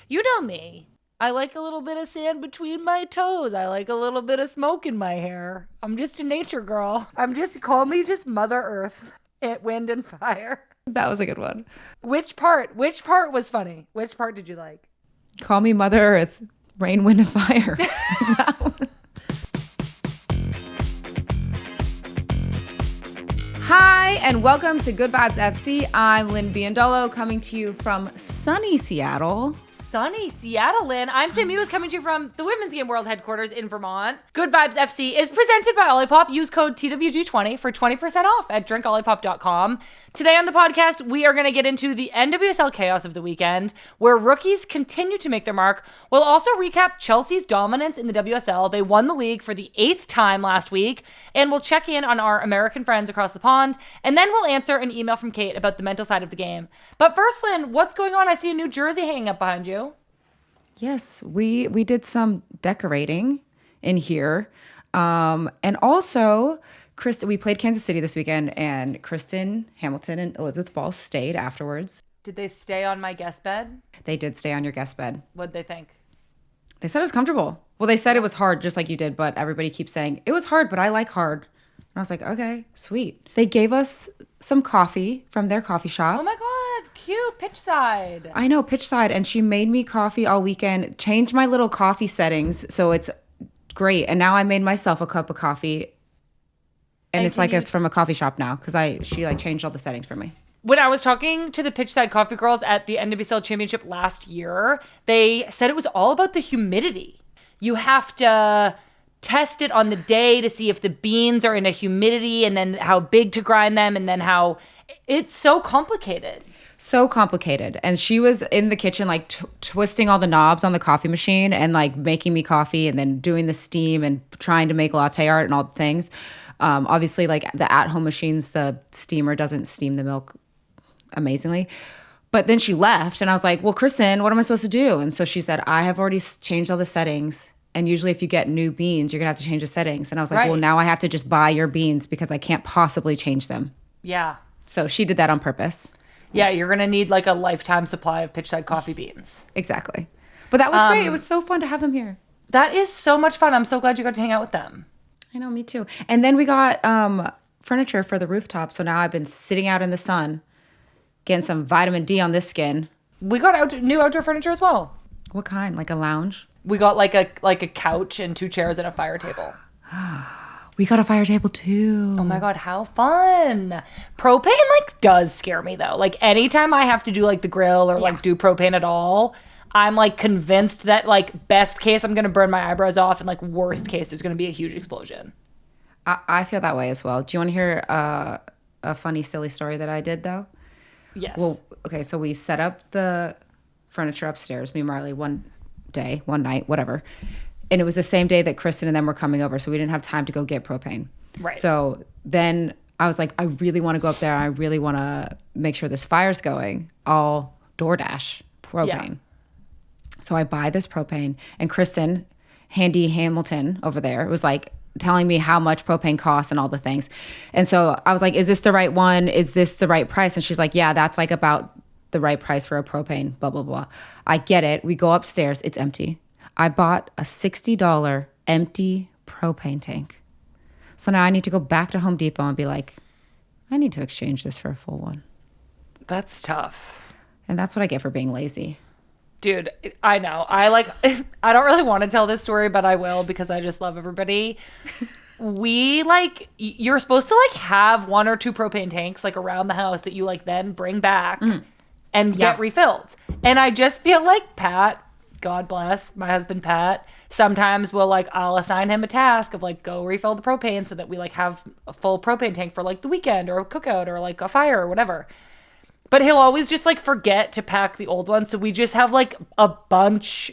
You know me. I like a little bit of sand between my toes. I like a little bit of smoke in my hair. I'm just a nature girl. Call me just Mother Earth, wind and fire. That was a good one. Which part was funny? Which part did you like? Call me Mother Earth, rain, wind, and fire. Hi, and welcome to Good Vibes FC. I'm Lynn Biyen coming to you from sunny Seattle. Sunny Seattle, Lynn. I'm Sam Mewes coming to you from the Women's Game World headquarters in Vermont. Good Vibes FC is presented by Olipop. Use code TWG20 for 20% off at drinkolipop.com. Today on the podcast, we are going to get into the NWSL chaos of the weekend, where rookies continue to make their mark. We'll also recap Chelsea's dominance in the WSL. They won the league for the 8th time last week, and we'll check in on our American friends across the pond, and then we'll answer an email from Kate about the mental side of the game. But first, Lynn, what's going on? I see a new jersey hanging up behind you. Yes, we did some decorating in here. And also, we played Kansas City this weekend, and Kristen Hamilton and Elizabeth Ball stayed afterwards. Did they stay on my guest bed? They did stay on your guest bed. What'd they think? They said it was comfortable. Well, they said it was hard, just like you did, but everybody keeps saying, it was hard, but I like hard. And I was like, okay, sweet. They gave us some coffee from their coffee shop. Oh my God, cute, pitch side. I know, pitch side. And she made me coffee all weekend, changed my little coffee settings, so it's great. And now I made myself a cup of coffee. And it's like it's from a coffee shop now, because she changed all the settings for me. When I was talking to the Pitchside Coffee Girls at the NWSL Championship last year, they said it was all about the humidity. You have to test it on the day to see if the beans are in a humidity, and then how big to grind them, and then how it's so complicated. So complicated. And she was in the kitchen twisting all the knobs on the coffee machine and making me coffee, and then doing the steam and trying to make latte art and all the things. Obviously, the at-home machines, the steamer doesn't steam the milk amazingly. But then she left, and I was like, well, Kristen, what am I supposed to do? And so she said, I have already changed all the settings. And usually if you get new beans, you're going to have to change the settings. And I was like, Well, now I have to just buy your beans because I can't possibly change them. Yeah. So she did that on purpose. Yeah, you're going to need a lifetime supply of Pitchside coffee beans. Exactly. But that was great. It was so fun to have them here. That is so much fun. I'm so glad you got to hang out with them. I know, me too. And then we got furniture for the rooftop. So now I've been sitting out in the sun, getting some vitamin D on this skin. We got new outdoor furniture as well. What kind? Like a lounge? We got a couch and 2 chairs and a fire table. We got a fire table too. Oh my God, how fun. Propane does scare me though. Anytime I have to do the grill or do propane at all, I'm convinced that best case I'm going to burn my eyebrows off, and worst case there's going to be a huge explosion. I feel that way as well. Do you want to hear a funny, silly story that I did though? Yes. Well, okay, so we set up the furniture upstairs, me and Marley, one night, whatever. And it was the same day that Kristen and them were coming over, so we didn't have time to go get propane. Right. So then I was like, I really want to go up there. I really want to make sure this fire's going. I'll DoorDash propane. Yeah. So I buy this propane, and Kristen, Handy Hamilton over there, was telling me how much propane costs and all the things. And so I was like, is this the right one? Is this the right price? And she's like, yeah, that's about the right price for a propane, blah, blah, blah. I get it. We go upstairs. It's empty. I bought a $60 empty propane tank. So now I need to go back to Home Depot and be like, I need to exchange this for a full one. That's tough. And that's what I get for being lazy. Dude, I know. I don't really want to tell this story, but I will because I just love everybody. We you're supposed to have 1 or 2 propane tanks around the house that you then bring back and get refilled. And I just feel like Pat, God bless my husband Pat, sometimes will I'll assign him a task of go refill the propane so that we have a full propane tank for the weekend or a cookout or a fire or whatever. But he'll always just forget to pack the old one. So we just have a bunch,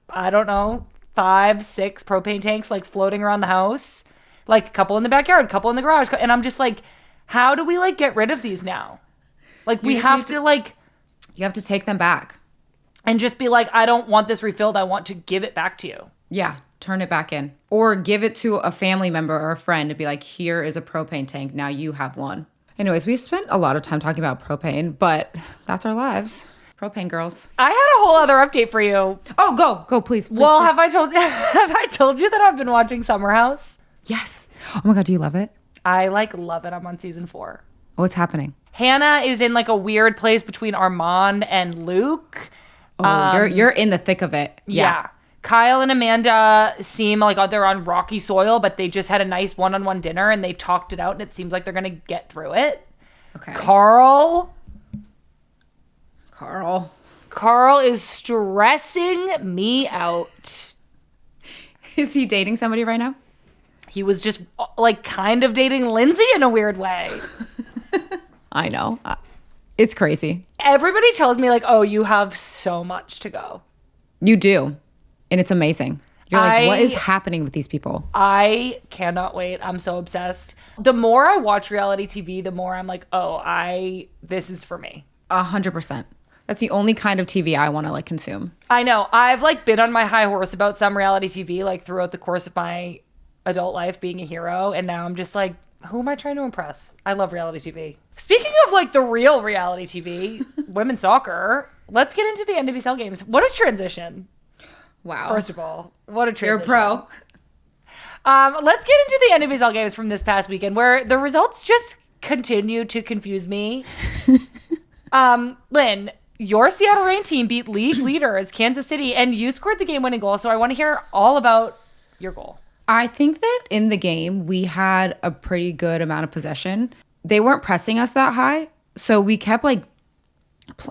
I don't know, 5, 6 propane tanks floating around the house, a couple in the backyard, a couple in the garage. And I'm just how do we get rid of these now? We have to you have to take them back and just be I don't want this refilled. I want to give it back to you. Yeah. Turn it back in, or give it to a family member or a friend and be here is a propane tank. Now you have one. Anyways, we've spent a lot of time talking about propane, but that's our lives. Propane girls. I had a whole other update for you. Oh, go, please. Well, please. have I told you that I've been watching Summer House? Yes. Oh my God, do you love it? I love it. I'm on season 4. What's happening? Hannah is in like a weird place between Armand and Luke. Oh, you're in the thick of it. Yeah. Kyle and Amanda seem like they're on rocky soil, but they just had a nice one-on-one dinner and they talked it out and it seems like they're going to get through it. Okay. Carl is stressing me out. Is he dating somebody right now? He was just like kind of dating Lindsay in a weird way. I know. It's crazy. Everybody tells me like, oh, you have so much to go. You do. And it's amazing. You're like, what is happening with these people? I cannot wait. I'm so obsessed. The more I watch reality TV, the more I'm like, this is for me. 100%. That's the only kind of TV I want to like consume. I know. I've like been on my high horse about some reality TV like throughout the course of my adult life being a hero. And now I'm just like, who am I trying to impress? I love reality TV. Speaking of like the real reality TV, women's soccer, let's get into the NWSL games. What a transition. Wow. First of all, what a transition. You're a pro. Let's get into the NWSL games from this past weekend where the results just continue to confuse me. Lynn, your Seattle Reign team beat league leaders Kansas City and you scored the game-winning goal. So I want to hear all about your goal. I think that in the game, we had a pretty good amount of possession. They weren't pressing us that high. So we kept like,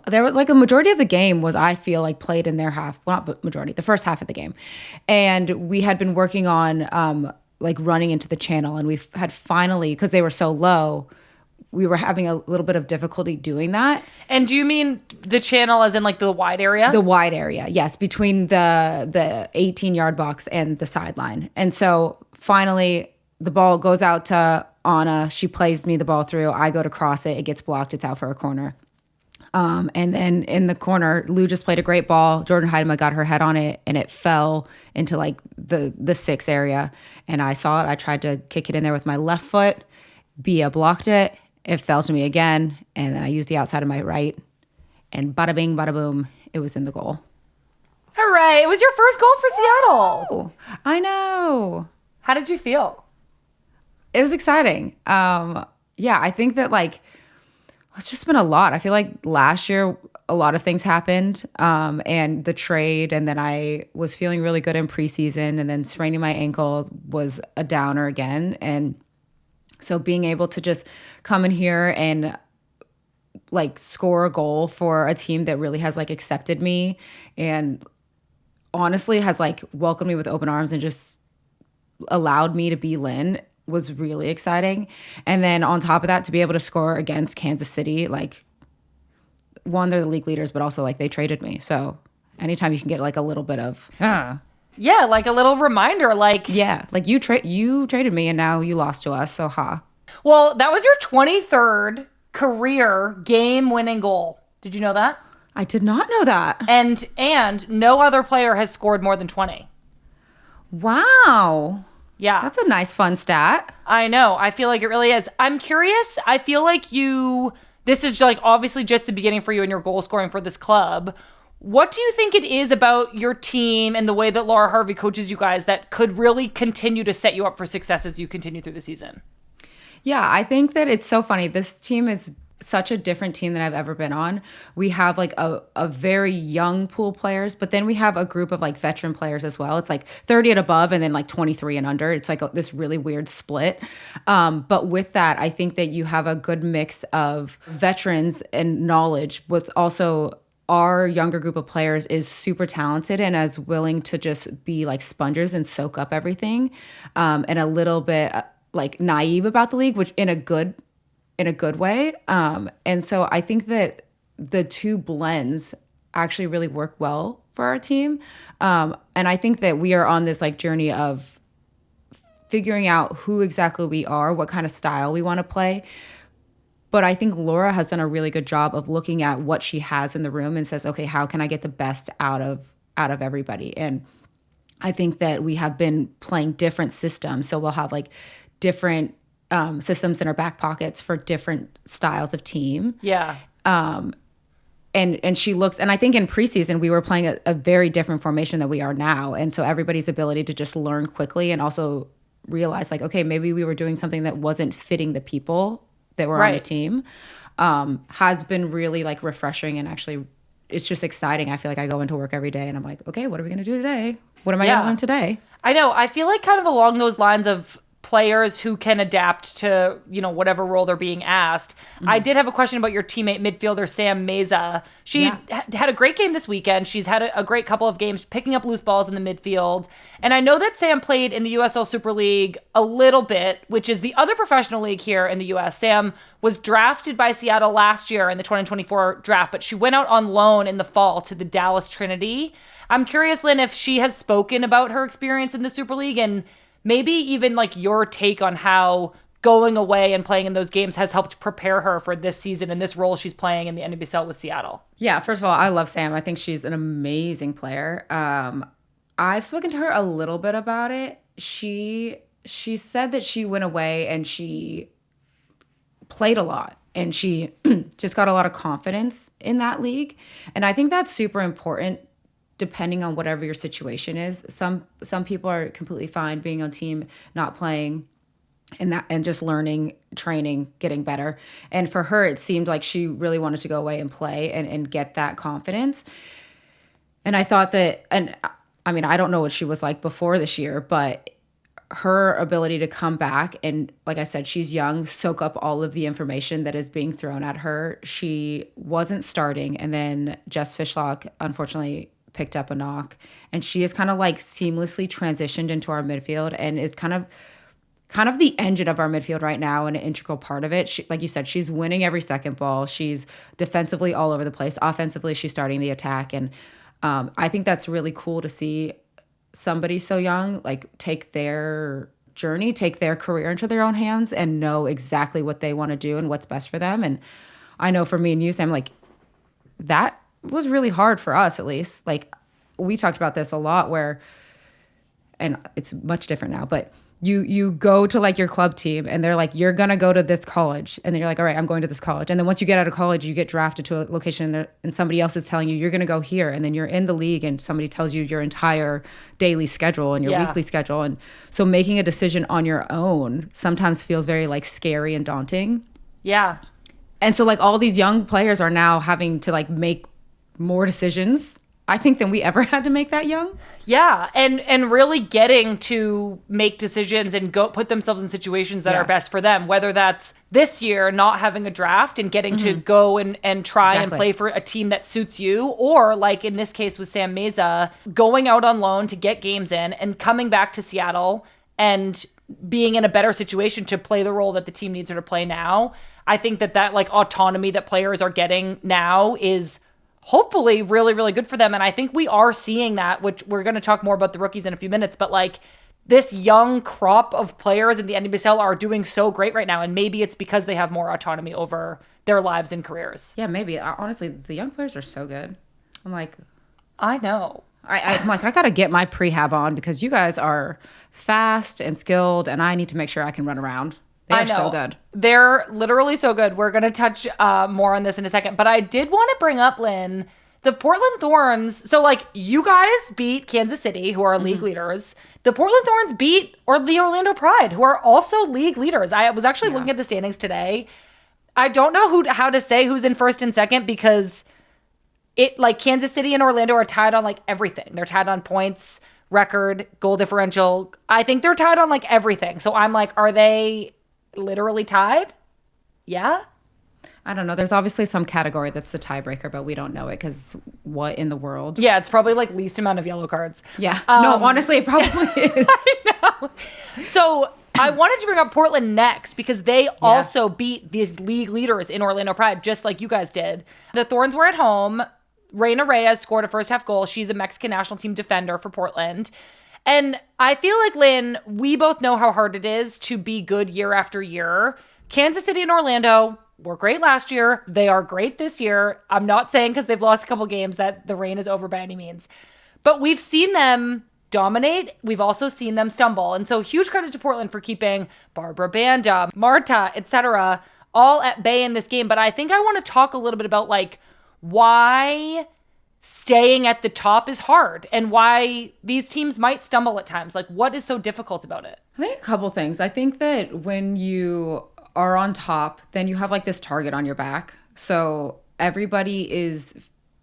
there was like a majority of the game was, I feel like, played in their half. Well, not majority, the first half of the game. And we had been working on like running into the channel. And we had finally, because they were so low, we were having a little bit of difficulty doing that. And do you mean the channel as in like the wide area? The wide area, yes, between the 18-yard box and the sideline. And so finally the ball goes out to Anna. She plays me the ball through. I go to cross it. It gets blocked. It's out for a corner. And then in the corner, Lou just played a great ball. Jordan Heidema got her head on it and it fell into like the 6 area. And I saw it. I tried to kick it in there with my left foot. Bia blocked it. It fell to me again, and then I used the outside of my right, and bada bing, bada boom, it was in the goal. Hooray! It was your first goal for Seattle. Oh, I know. How did you feel? It was exciting. Yeah, I think that like it's just been a lot. I feel like last year a lot of things happened, and the trade, and then I was feeling really good in preseason, and then spraining my ankle was a downer again, and so being able to just come in here and like score a goal for a team that really has like accepted me and honestly has like welcomed me with open arms and just allowed me to be Lynn was really exciting. And then on top of that, to be able to score against Kansas City, like one, they're the league leaders, but also like they traded me. So anytime you can get like a little bit of, yeah, like a little reminder, like... Yeah, like you traded me and now you lost to us, so ha. Well, that was your 23rd career game-winning goal. Did you know that? I did not know that. And no other player has scored more than 20. Wow. Yeah. That's a nice, fun stat. I know. I feel like it really is. I'm curious. I feel like this is like obviously just the beginning for you and your goal scoring for this club. What do you think it is about your team and the way that Laura Harvey coaches you guys that could really continue to set you up for success as you continue through the season? Yeah, I think that it's so funny. This team is such a different team than I've ever been on. We have like a very young pool of players, but then we have a group of like veteran players as well. It's like 30 and above and then like 23 and under. It's like this really weird split. But with that, I think that you have a good mix of veterans and knowledge with also our younger group of players is super talented and as willing to just be like sponges and soak up everything, and a little bit like naive about the league, which in a good way. And so I think that the two blends actually really work well for our team. And I think that we are on this like journey of figuring out who exactly we are, what kind of style we want to play. But I think Laura has done a really good job of looking at what she has in the room and says, okay, how can I get the best out of everybody? And I think that we have been playing different systems. So we'll have like different systems in our back pockets for different styles of team. Yeah. And she looks, and I think in preseason we were playing a very different formation than we are now. And so everybody's ability to just learn quickly and also realize like, okay, maybe we were doing something that wasn't fitting the people that were on the team, has been really like refreshing. And actually it's just exciting. I feel like I go into work every day and I'm like, okay, what are we going to do today? What am I going to learn today? I know. I feel like kind of along those lines of players who can adapt to, whatever role they're being asked. I did have a question about your teammate midfielder, Sam Meza. She had a great game this weekend. She's had a great couple of games picking up loose balls in the midfield. And I know that Sam played in the USL Super League a little bit, which is the other professional league here in the US. Sam was drafted by Seattle last year in the 2024 draft, but she went out on loan in the fall to the Dallas Trinity. I'm curious, Lynn, if she has spoken about her experience in the Super League and maybe even like your take on how going away and playing in those games has helped prepare her for this season and this role she's playing in the NWSL with Seattle. Yeah, first of all, I love Sam. I think she's an amazing player. I've spoken to her a little bit about it. She said that she went away and she played a lot and she just got a lot of confidence in that league. And I think that's super important depending on whatever your situation is. Some people are completely fine being on team, not playing, and just learning, training, getting better. And for her, it seemed like she really wanted to go away and play and get that confidence. And I thought that, and I mean, I don't know what she was like before this year, but her ability to come back and, like I said, she's young, soak up all of the information that is being thrown at her. She wasn't starting, and then Jess Fishlock, unfortunately, picked up a knock, and she is kind of like seamlessly transitioned into our midfield and is kind of the engine of our midfield right now and an integral part of it. She, like you said, she's winning every second ball. She's defensively all over the place. Offensively, she's starting the attack. And I think that's really cool to see somebody so young like take their journey, take their career into their own hands and know exactly what they want to do and what's best for them. And I know for me and you, Sam, like that was really hard for us, at least. Like we talked about this a lot and it's much different now, but you go to like your club team and they're like, you're going to go to this college. And then you're like, all right, I'm going to this college. And then once you get out of college, you get drafted to a location and somebody else is telling you, you're going to go here. And then you're in the league and somebody tells you your entire daily schedule and your weekly schedule. And so making a decision on your own sometimes feels very like scary and daunting. Yeah. And so like all these young players are now having to like make more decisions, I think, than we ever had to make that young. Yeah, and really getting to make decisions and go put themselves in situations that are best for them, whether that's this year not having a draft and getting to go and try and play for a team that suits you, or like in this case with Sam Meza, going out on loan to get games in and coming back to Seattle and being in a better situation to play the role that the team needs her to play now. I think that like autonomy that players are getting now is hopefully really, really good for them. And I think we are seeing that, which we're going to talk more about the rookies in a few minutes, but like this young crop of players in the NWSL are doing so great right now. And maybe it's because they have more autonomy over their lives and careers. Yeah, maybe. Honestly, the young players are so good. I'm like, I know. I'm like, I got to get my prehab on because you guys are fast and skilled and I need to make sure I can run around. They're so good. They're literally so good. We're going to touch more on this in a second. But I did want to bring up, Lynn, the Portland Thorns. So, like, you guys beat Kansas City, who are league leaders. The Portland Thorns beat the Orlando Pride, who are also league leaders. I was actually looking at the standings today. I don't know how to say who's in first and second because Kansas City and Orlando are tied on, like, everything. They're tied on points, record, goal differential. I think they're tied on, like, everything. So I'm like, are they literally tied? Yeah. I don't know. There's obviously some category that's the tiebreaker, but we don't know it because what in the world? Yeah, it's probably like least amount of yellow cards. Yeah. No, honestly, it probably is. I know. So I wanted to bring up Portland next because they also beat these league leaders in Orlando Pride, just like you guys did. The Thorns were at home. Reina Reyes scored a first half goal. She's a Mexican national team defender for Portland. And I feel like, Lynn, we both know how hard it is to be good year after year. Kansas City and Orlando were great last year. They are great this year. I'm not saying because they've lost a couple games that the reign is over by any means. But we've seen them dominate. We've also seen them stumble. And so huge credit to Portland for keeping Barbara Banda, Marta, etc., all at bay in this game. But I think I want to talk a little bit about, like, why staying at the top is hard and why these teams might stumble at times. Like, what is so difficult about it? I think a couple things. I think that when you are on top, then you have like this target on your back. So everybody is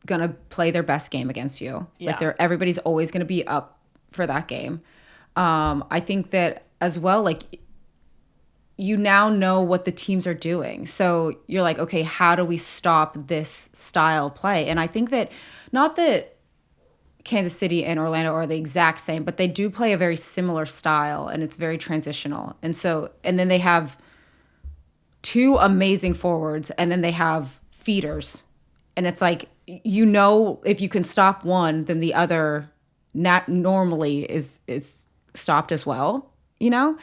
going to play their best game against you. Yeah. Like everybody's always going to be up for that game. I think that as well, like, you now know what the teams are doing. So you're like, okay, how do we stop this style play? And I think that, not that Kansas City and Orlando are the exact same, but they do play a very similar style, and it's very transitional. And then they have two amazing forwards, and then they have feeders. And it's like, you know, if you can stop one, then the other normally is stopped as well, you know?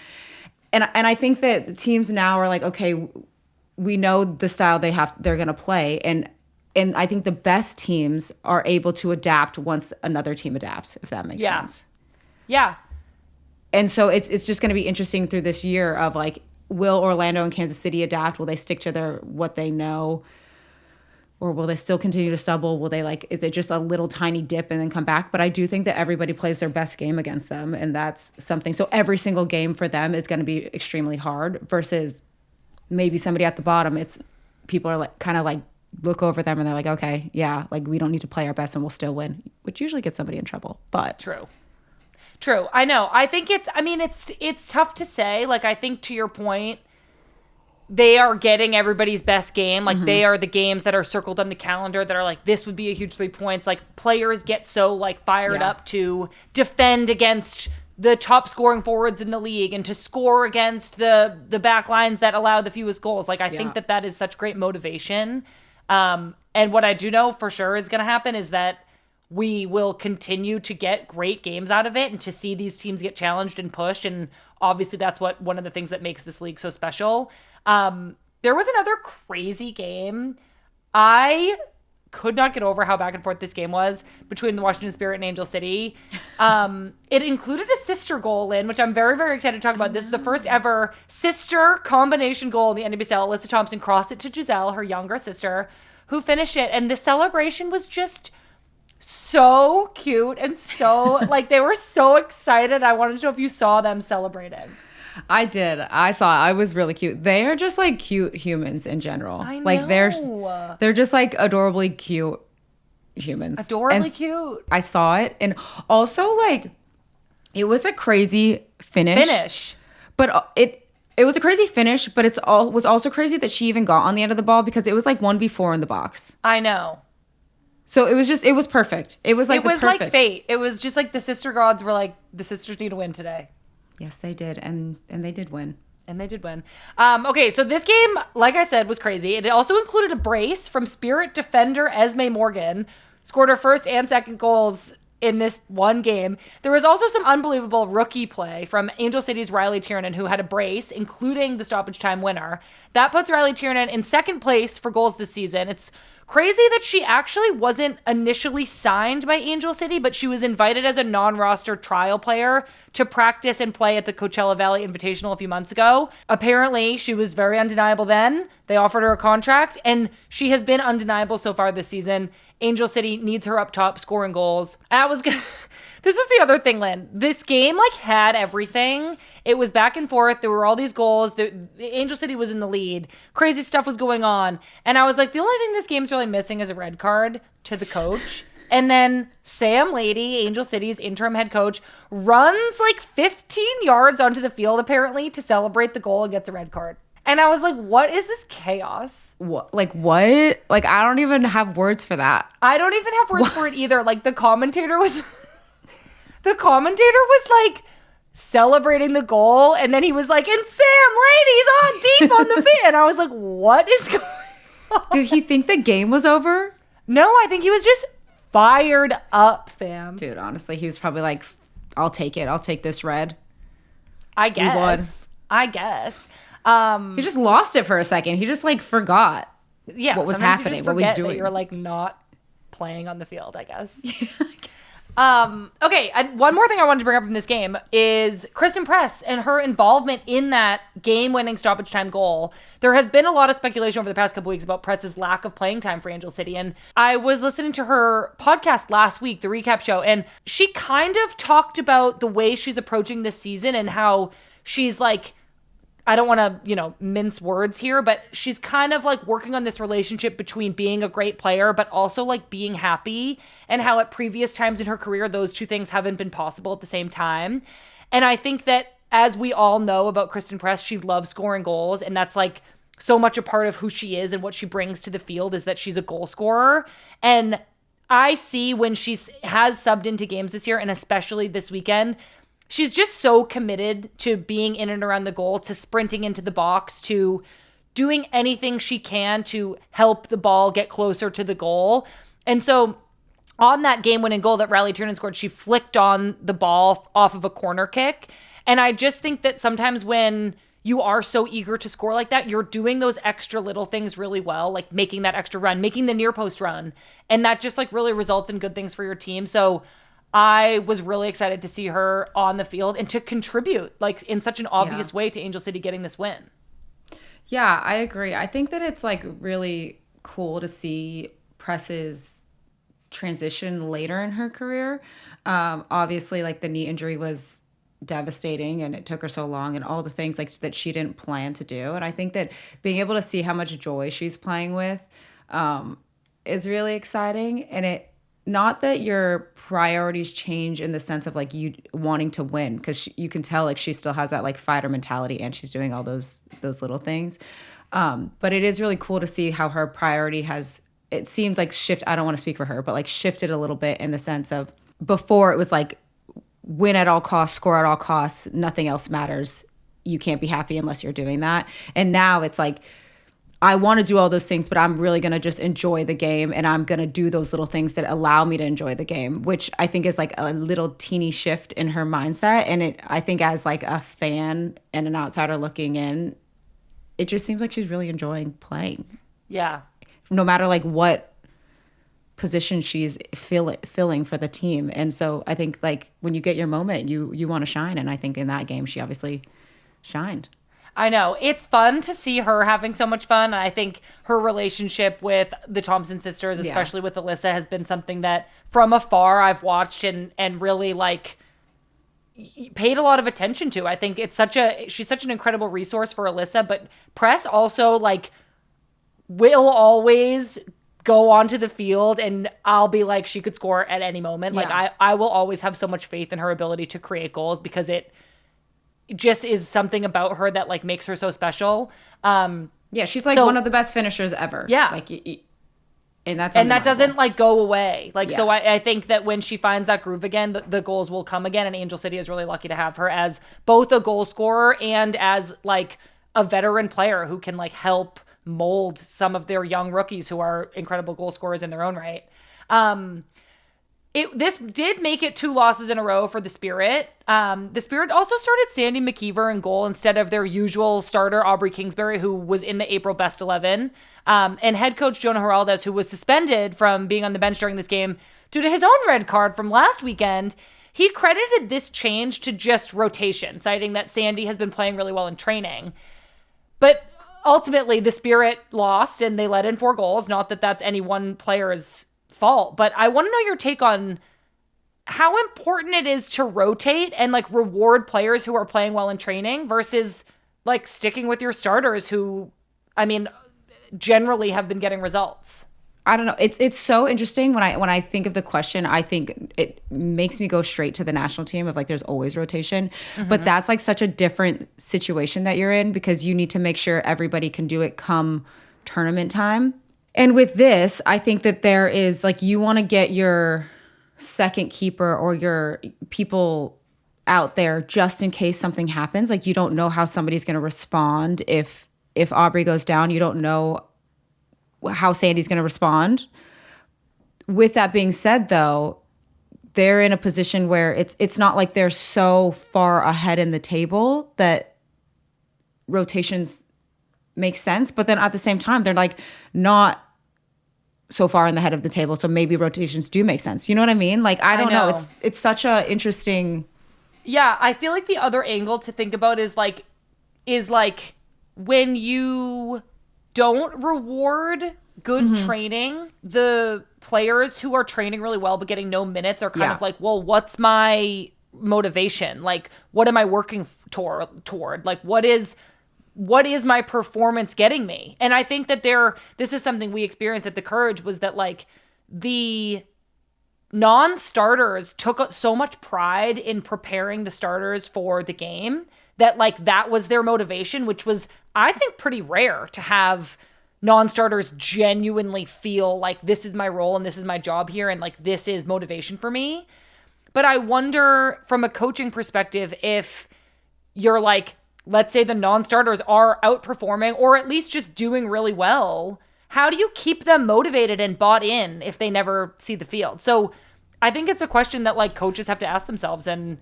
And I think that teams now are like, okay, we know the style they're going to play. And I think the best teams are able to adapt once another team adapts, if that makes sense. Yeah. And so it's just going to be interesting through this year of like, will Orlando and Kansas City adapt? Will they stick to what they know? Or will they still continue to stumble? Will they is it just a little tiny dip and then come back? But I do think that everybody plays their best game against them, and that's something. So every single game for them is going to be extremely hard versus maybe somebody at the bottom. It's people are like kind of like look over them and they're like, okay, yeah, like we don't need to play our best and we'll still win, which usually gets somebody in trouble. But True. I know. I think it's tough to say. Like, I think to your point, they are getting everybody's best game. Like, they are the games that are circled on the calendar that are like, this would be a huge 3 points. Like, players get so like fired up to defend against the top scoring forwards in the league and to score against the back lines that allow the fewest goals. Like, I think that is such great motivation. And what I do know for sure is going to happen is that we will continue to get great games out of it and to see these teams get challenged and pushed. And obviously that's one of the things that makes this league so special. There was another crazy game. I could not get over how back and forth this game was between the Washington Spirit and Angel City. It included a sister goal, Lynn, which I'm very, very excited to talk about. This is the first ever sister combination goal in the NWSL. Alyssa Thompson crossed it to Giselle, her younger sister, who finished it. And the celebration was just so cute and so like they were so excited. I wanted to know if you saw them celebrating. I did. I saw it. I was really cute. They are just like cute humans in general. I know. Like they're just like adorably cute humans. Adorably cute. I saw it. And also like it was a crazy finish. But it was a crazy finish, but was also crazy that she even got on the end of the ball because it was like 1v4 in the box. I know. So it was perfect. It was like like fate. It was just like the sister gods were like, the sisters need to win today. Yes, they did. And they did win. Okay, so this game, like I said, was crazy. It also included a brace from Spirit defender Esme Morgan. Scored her first and second goals in this one game. There was also some unbelievable rookie play from Angel City's Riley Tiernan, who had a brace, including the stoppage time winner. That puts Riley Tiernan in second place for goals this season. It's crazy that she actually wasn't initially signed by Angel City, but she was invited as a non-roster trial player to practice and play at the Coachella Valley Invitational a few months ago. Apparently, she was very undeniable then. They offered her a contract, and she has been undeniable so far this season. Angel City needs her up top scoring goals. That was good. This was the other thing, Lynn. This game had everything. It was back and forth. There were all these goals. The Angel City was in the lead. Crazy stuff was going on. And I was like, the only thing this game's really missing is a red card to the coach. And then Sam Lady, Angel City's interim head coach, runs 15 yards onto the field apparently to celebrate the goal and gets a red card. And I was like, what is this chaos? What? What? I don't even have words for that. I don't even have words for it either. The commentator was... The commentator was celebrating the goal, and then he was like, and Sam Lady's on deep on the field. And I was like, what is going on? Did he think the game was over? No, I think he was just fired up, fam. Dude, honestly, he was probably like, I'll take it. I'll take this red. I guess. He just lost it for a second. He just forgot what was happening, what he was doing. That you're not playing on the field, I guess. Okay, and one more thing I wanted to bring up from this game is Kristen Press and her involvement in that game-winning stoppage time goal. There has been a lot of speculation over the past couple weeks about Press's lack of playing time for Angel City, and I was listening to her podcast last week, the recap show, and she kind of talked about the way she's approaching this season and how she's like, I don't want to, mince words here, but she's kind of like working on this relationship between being a great player, but also like being happy, and how at previous times in her career, those two things haven't been possible at the same time. And I think that, as we all know about Kristen Press, she loves scoring goals, and that's like so much a part of who she is and what she brings to the field is that she's a goal scorer. And I see when she has subbed into games this year, and especially this weekend, she's just so committed to being in and around the goal, to sprinting into the box, to doing anything she can to help the ball get closer to the goal. And so on that game-winning goal that Riley Tiernan scored, she flicked on the ball off of a corner kick. And I just think that sometimes when you are so eager to score like that, you're doing those extra little things really well, like making that extra run, making the near post run. And that just like really results in good things for your team. So I was really excited to see her on the field and to contribute like in such an obvious way to Angel City getting this win. Yeah, I agree. I think that it's like really cool to see Press's transition later in her career. Obviously, like the knee injury was devastating and it took her so long, and all the things like that she didn't plan to do. And I think that being able to see how much joy she's playing with is really exciting. And it, not that your priorities change in the sense of like you wanting to win, because you can tell like she still has that like fighter mentality and she's doing all those little things. But it is really cool to see how her priority has, it seems like I don't want to speak for her, but like shifted a little bit in the sense of before it was like win at all costs, score at all costs, nothing else matters. You can't be happy unless you're doing that. And now it's like, I want to do all those things, but I'm really going to just enjoy the game, and I'm going to do those little things that allow me to enjoy the game, which I think is like a little teeny shift in her mindset. And I think as like a fan and an outsider looking in, it just seems like she's really enjoying playing. Yeah. No matter like what position she's filling for the team. And so I think like when you get your moment, you want to shine. And I think in that game, she obviously shined. I know. It's fun to see her having so much fun. I think her relationship with the Thompson sisters, especially with Alyssa, has been something that from afar I've watched and really like paid a lot of attention to. I think she's such an incredible resource for Alyssa, but Press also like will always go onto the field and I'll be like, she could score at any moment. Yeah. Like I will always have so much faith in her ability to create goals because it just is something about her that like makes her so special. Yeah, she's like one of the best finishers ever. Yeah. Like, and that doesn't like go away. Like, so I think that when she finds that groove again, the goals will come again. And Angel City is really lucky to have her as both a goal scorer and as like a veteran player who can like help mold some of their young rookies who are incredible goal scorers in their own right. This did make it 2 losses in a row for the Spirit. The Spirit also started Sandy McKeever in goal instead of their usual starter, Aubrey Kingsbury, who was in the April Best 11. And head coach Jonah Heraldez, who was suspended from being on the bench during this game due to his own red card from last weekend, he credited this change to just rotation, citing that Sandy has been playing really well in training. But ultimately, the Spirit lost and they let in 4 goals. Not that that's any one player's fault, but I want to know your take on how important it is to rotate and like reward players who are playing well in training versus like sticking with your starters who, I mean, generally have been getting results. I don't know. It's so interesting when I think of the question. I think it makes me go straight to the national team of like there's always rotation, but that's like such a different situation that you're in because you need to make sure everybody can do it come tournament time. And with this, I think that there is like you want to get your second keeper or your people out there just in case something happens. Like you don't know how somebody's going to respond if Aubrey goes down. You don't know how Sandy's going to respond. With that being said, though, they're in a position where it's not like they're so far ahead in the table that rotations make sense. But then at the same time, they're like not so far in the head of the table. So maybe rotations do make sense. You know what I mean? Like, I don't know. It's such a interesting. Yeah, I feel like the other angle to think about is like when you don't reward good training, the players who are training really well but getting no minutes are kind of like, well, what's my motivation? Like, what am I working toward? Like, what is my performance getting me? And I think that this is something we experienced at the Courage, was that like the non-starters took so much pride in preparing the starters for the game that like that was their motivation, which was, I think, pretty rare to have non-starters genuinely feel like this is my role and this is my job here and like this is motivation for me. But I wonder from a coaching perspective, if you're like, let's say the non-starters are outperforming or at least just doing really well, how do you keep them motivated and bought in if they never see the field? So I think it's a question that like coaches have to ask themselves. And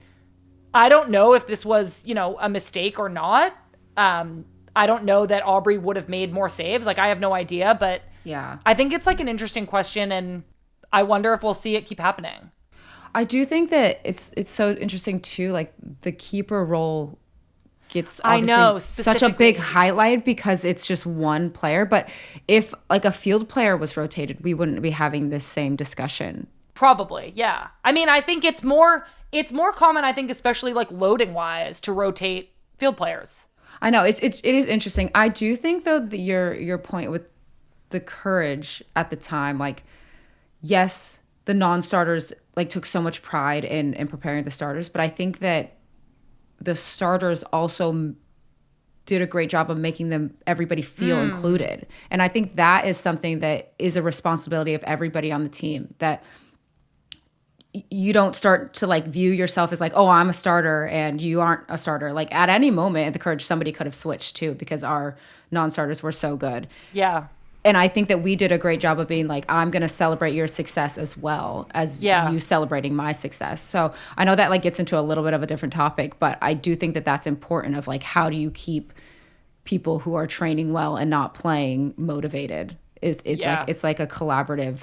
I don't know if this was, a mistake or not. I don't know that Aubrey would have made more saves. Like, I have no idea, but yeah, I think it's like an interesting question, and I wonder if we'll see it keep happening. I do think that it's so interesting too. Like the keeper role gets such a big highlight because it's just one player. But if like a field player was rotated, we wouldn't be having this same discussion. Probably, yeah. I mean, I think it's more common, I think, especially like loading wise, to rotate field players. I know it is interesting. I do think though that your point with the Courage at the time, like, yes, the non-starters like took so much pride in preparing the starters, but I think that the starters also did a great job of making everybody feel included. And I think that is something that is a responsibility of everybody on the team, that you don't start to like view yourself as like, oh, I'm a starter and you aren't a starter. Like at any moment at the Courage, somebody could have switched too because our non-starters were so good. Yeah. And I think that we did a great job of being like, I'm going to celebrate your success as well as you celebrating my success. So I know that like gets into a little bit of a different topic, but I do think that that's important of like, how do you keep people who are training well and not playing motivated? It's like a collaborative,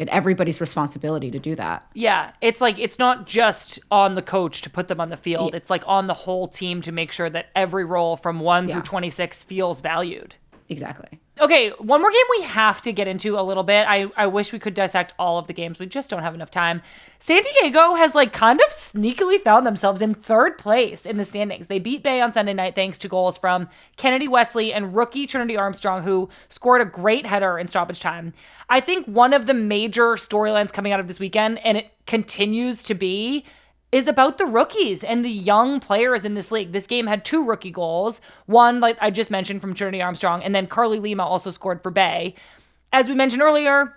and everybody's responsibility to do that. Yeah. It's like, it's not just on the coach to put them on the field. It's like on the whole team to make sure that every role from 1 through 26 feels valued. Exactly. Okay, one more game we have to get into a little bit. I wish we could dissect all of the games. We just don't have enough time. San Diego has like kind of sneakily found themselves in third place in the standings. They beat Bay on Sunday night thanks to goals from Kennedy Wesley and rookie Trinity Armstrong, who scored a great header in stoppage time. I think one of the major storylines coming out of this weekend, and it continues to be, is about the rookies and the young players in this league. This game had 2 rookie goals. One, like I just mentioned, from Trinity Armstrong, and then Carly Lima also scored for Bay. As we mentioned earlier,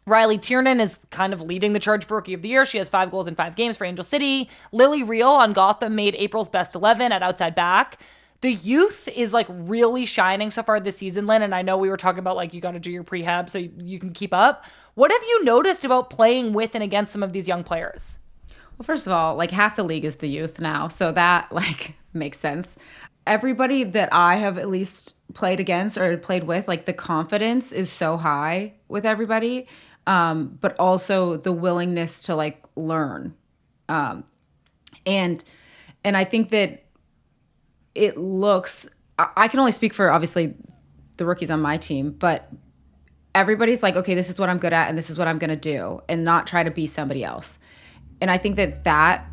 Riley Tiernan is kind of leading the charge for Rookie of the Year. She has 5 goals in 5 games for Angel City. Lily Reel on Gotham made April's best 11 at outside back. The youth is like really shining so far this season, Lynn, and I know we were talking about like you got to do your prehab so you can keep up. What have you noticed about playing with and against some of these young players? Well, first of all, like half the league is the youth now, so that like makes sense. Everybody that I have at least played against or played with, like the confidence is so high with everybody, but also the willingness to like learn, and I think that it looks. I can only speak for obviously the rookies on my team, but everybody's like, okay, this is what I'm good at, and this is what I'm gonna do, and not try to be somebody else. And I think that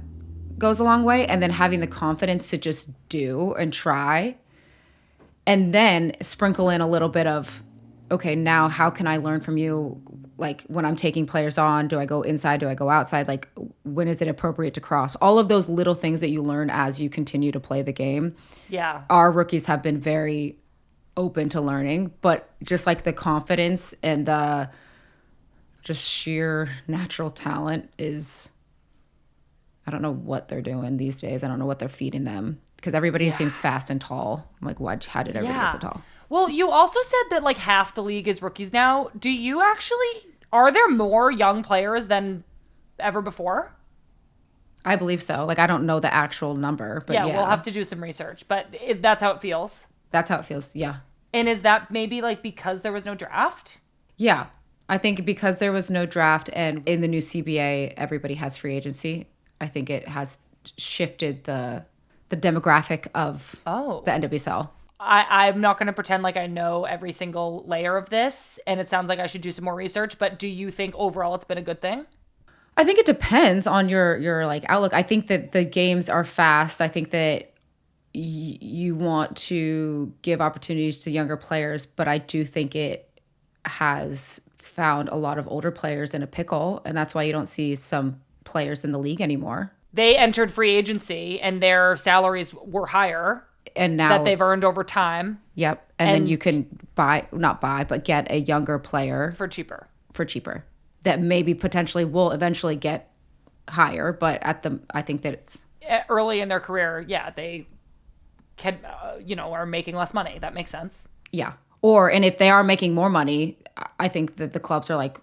goes a long way. And then having the confidence to just do and try. And then sprinkle in a little bit of, okay, now how can I learn from you? Like when I'm taking players on, do I go inside? Do I go outside? Like when is it appropriate to cross? All of those little things that you learn as you continue to play the game. Yeah. Our rookies have been very open to learning. But just like the confidence and the just sheer natural talent is... I don't know what they're doing these days. I don't know what they're feeding them because everybody seems fast and tall. I'm like, how did everybody get so tall? Well, you also said that like half the league is rookies now. Are there more young players than ever before? I believe so. Like, I don't know the actual number, but yeah. We'll have to do some research, but that's how it feels. That's how it feels. Yeah. And is that maybe like because there was no draft? Yeah. I think because there was no draft and in the new CBA, everybody has free agency. I think it has shifted the demographic of the NWSL. I'm not going to pretend like I know every single layer of this, and it sounds like I should do some more research, but do you think overall it's been a good thing? I think it depends on your like outlook. I think that the games are fast. I think that you want to give opportunities to younger players, but I do think it has found a lot of older players in a pickle, and that's why you don't see some players in the league anymore. They entered free agency and their salaries were higher, and now that they've earned over time. Yep. And then you can but get a younger player for cheaper that maybe potentially will eventually get higher, but I think that it's early in their career. Yeah. They can, are making less money. That makes sense. Yeah. And if they are making more money, I think that the clubs are like,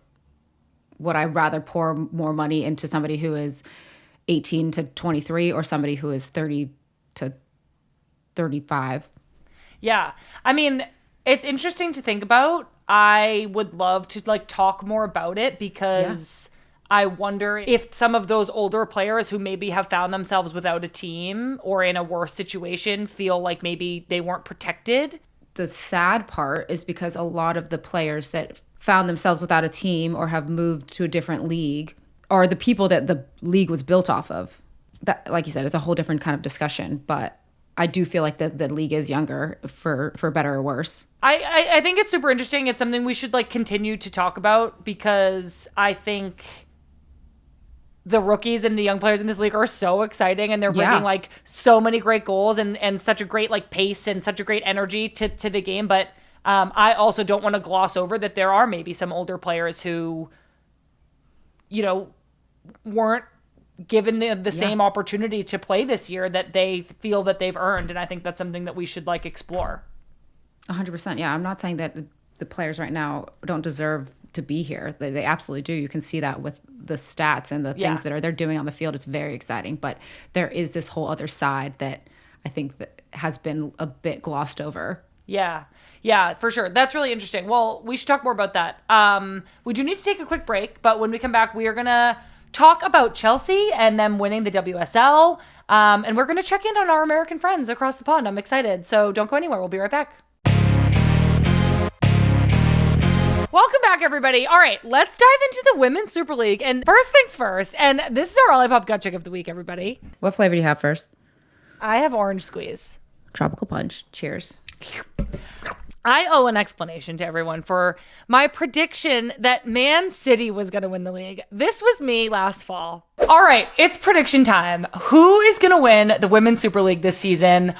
would I rather pour more money into somebody who is 18 to 23 or somebody who is 30 to 35? Yeah. I mean, it's interesting to think about. I would love to talk more about it because I wonder if some of those older players who maybe have found themselves without a team or in a worse situation feel like maybe they weren't protected. The sad part is because a lot of the players that found themselves without a team or have moved to a different league are the people that the league was built off of. That, like you said, it's a whole different kind of discussion, but I do feel like the league is younger for better or worse. I think it's super interesting. It's something we should continue to talk about because I think the rookies and the young players in this league are so exciting and they're bringing so many great goals and such a great pace and such a great energy to the game. But I also don't want to gloss over that there are maybe some older players who, weren't given the same opportunity to play this year that they feel that they've earned. And I think that's something that we should explore. 100%. Yeah. I'm not saying that the players right now don't deserve to be here. They absolutely do. You can see that with the stats and the things that they're doing on the field. It's very exciting, but there is this whole other side that I think that has been a bit glossed over. Yeah. Yeah, for sure. That's really interesting. Well, we should talk more about that. We do need to take a quick break, but when we come back, we are going to talk about Chelsea and them winning the WSL. And we're going to check in on our American friends across the pond. I'm excited. So don't go anywhere. We'll be right back. Welcome back, everybody. All right, let's dive into the Women's Super League. And first things first, and this is our Olipop Gut Check of the week, everybody. What flavor do you have first? I have orange squeeze. Tropical punch. Cheers. I owe an explanation to everyone for my prediction that Man City was going to win the league. This was me last fall. All right, it's prediction time. Who is going to win the Women's Super League this season?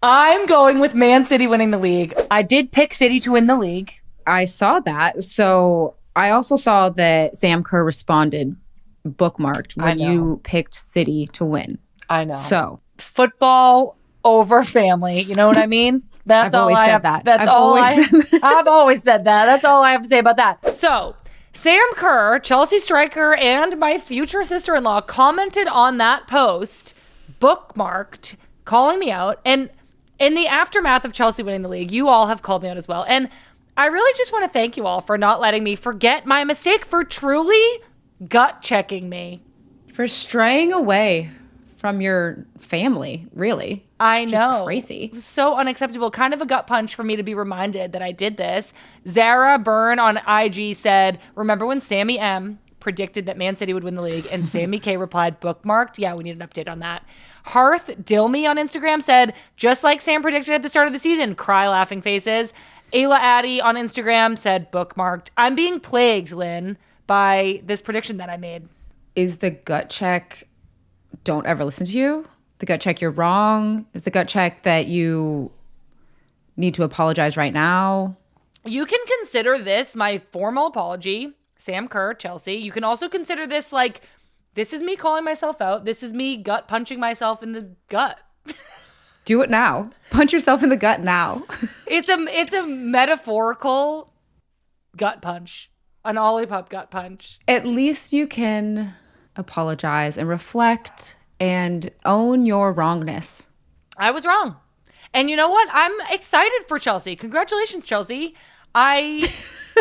I'm going with Man City winning the league. I did pick City to win the league. I saw that. So I also saw that Sam Kerr responded bookmarked when you picked City to win. I know. So football over family. You know what I mean? I've always said that. I've always said that. That's all I have to say about that. So Sam Kerr, Chelsea striker, and my future sister-in-law commented on that post, bookmarked, calling me out. And in the aftermath of Chelsea winning the league, you all have called me out as well. And I really just want to thank you all for not letting me forget my mistake, for truly gut checking me. For straying away from your family, really. I know. Just crazy. So unacceptable. Kind of a gut punch for me to be reminded that I did this. Zara Byrne on IG said, remember when Sammy M predicted that Man City would win the league? And Sammy K replied, bookmarked. Yeah, we need an update on that. Hearth Dilmy on Instagram said, just like Sam predicted at the start of the season, cry laughing faces. Ayla Addy on Instagram said, bookmarked. I'm being plagued, Lynn, by this prediction that I made. Is the gut check, don't ever listen to you? The gut check, you're wrong? Is the gut check that you need to apologize right now? You can consider this my formal apology, Sam Kerr, Chelsea. You can also consider this this is me calling myself out. This is me gut punching myself in the gut. Do it now. Punch yourself in the gut now. It's a metaphorical gut punch, an Olipop gut punch. At least you can apologize and reflect and own your wrongness. I was wrong. And you know what? I'm excited for Chelsea. Congratulations, Chelsea. I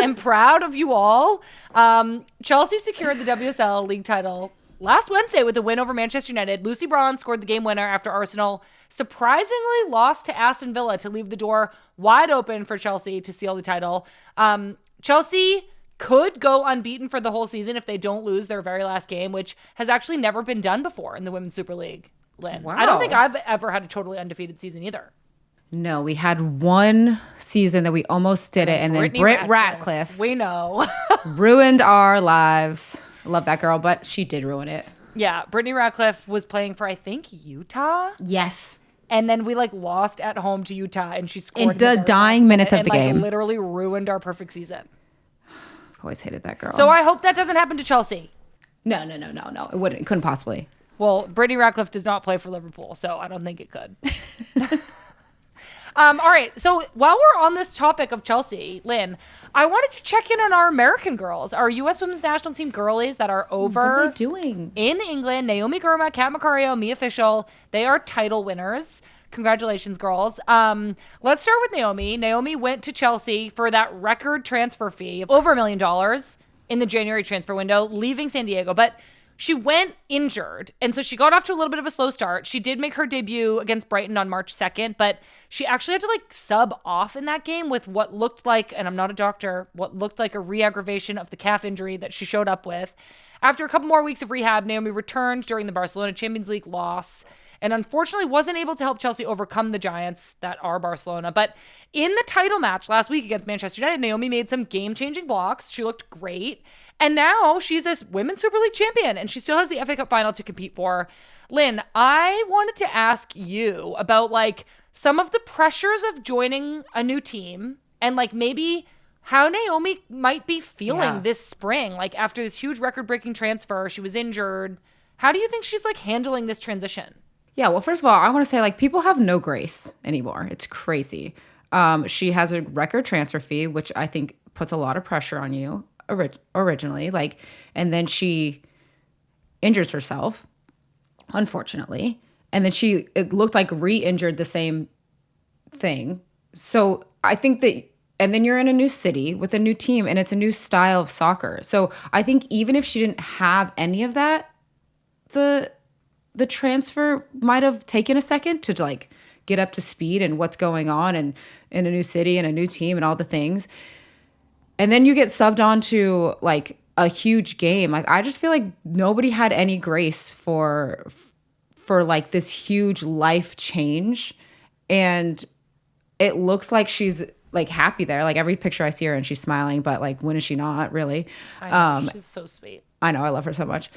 and proud of you all. Chelsea secured the WSL league title last Wednesday with a win over Manchester United. Lucy Braun scored the game winner after Arsenal surprisingly lost to Aston Villa to leave the door wide open for Chelsea to seal the title. Chelsea could go unbeaten for the whole season if they don't lose their very last game, which has actually never been done before in the Women's Super League, Lynn. Wow. I don't think I've ever had a totally undefeated season either. No, we had one season that we almost did it, and then Britt Ratcliffe. We know. ruined our lives. Love that girl, but she did ruin it. Yeah, Brittany Ratcliffe was playing for, I think, Utah. Yes. And then we lost at home to Utah, and she scored in the dying minutes of the game. Literally ruined our perfect season. Always hated that girl. So I hope that doesn't happen to Chelsea. No. It wouldn't. It couldn't possibly. Well, Brittany Ratcliffe does not play for Liverpool, so I don't think it could. All right. So while we're on this topic of Chelsea, Lynn, I wanted to check in on our American girls, our U.S. Women's National Team girlies that are over. What are they doing? In England. Naomi Girma, Kat Macario, Mia Fischel. They are title winners. Congratulations, girls. Let's start with Naomi. Naomi went to Chelsea for that record transfer fee of over $1 million in the January transfer window, leaving San Diego. But she went injured, and so she got off to a little bit of a slow start. She did make her debut against Brighton on March 2nd, but she actually had to sub off in that game with what looked like, and I'm not a doctor, what looked like a re-aggravation of the calf injury that she showed up with. After a couple more weeks of rehab, Naomi returned during the Barcelona Champions League loss and unfortunately wasn't able to help Chelsea overcome the Giants that are Barcelona. But in the title match last week against Manchester United, Naomi made some game-changing blocks. She looked great. And now she's a Women's Super League champion, and she still has the FA Cup final to compete for. Lynn, I wanted to ask you about some of the pressures of joining a new team and maybe how Naomi might be feeling this spring. After this huge record-breaking transfer, she was injured. How do you think she's handling this transition? Yeah, well, first of all, I want to say people have no grace anymore. It's crazy. She has a record transfer fee, which I think puts a lot of pressure on you originally. And then she injures herself, unfortunately. And then it looked like re-injured the same thing. So I think that, and then you're in a new city with a new team and it's a new style of soccer. So I think even if she didn't have any of that, the transfer might have taken a second to get up to speed and what's going on and in a new city and a new team and all the things. And then you get subbed onto a huge game. I just feel like nobody had any grace for this huge life change. And it looks like she's happy there. Every picture I see her and she's smiling, but when is she not really? I know, she's so sweet. I know, I love her so much.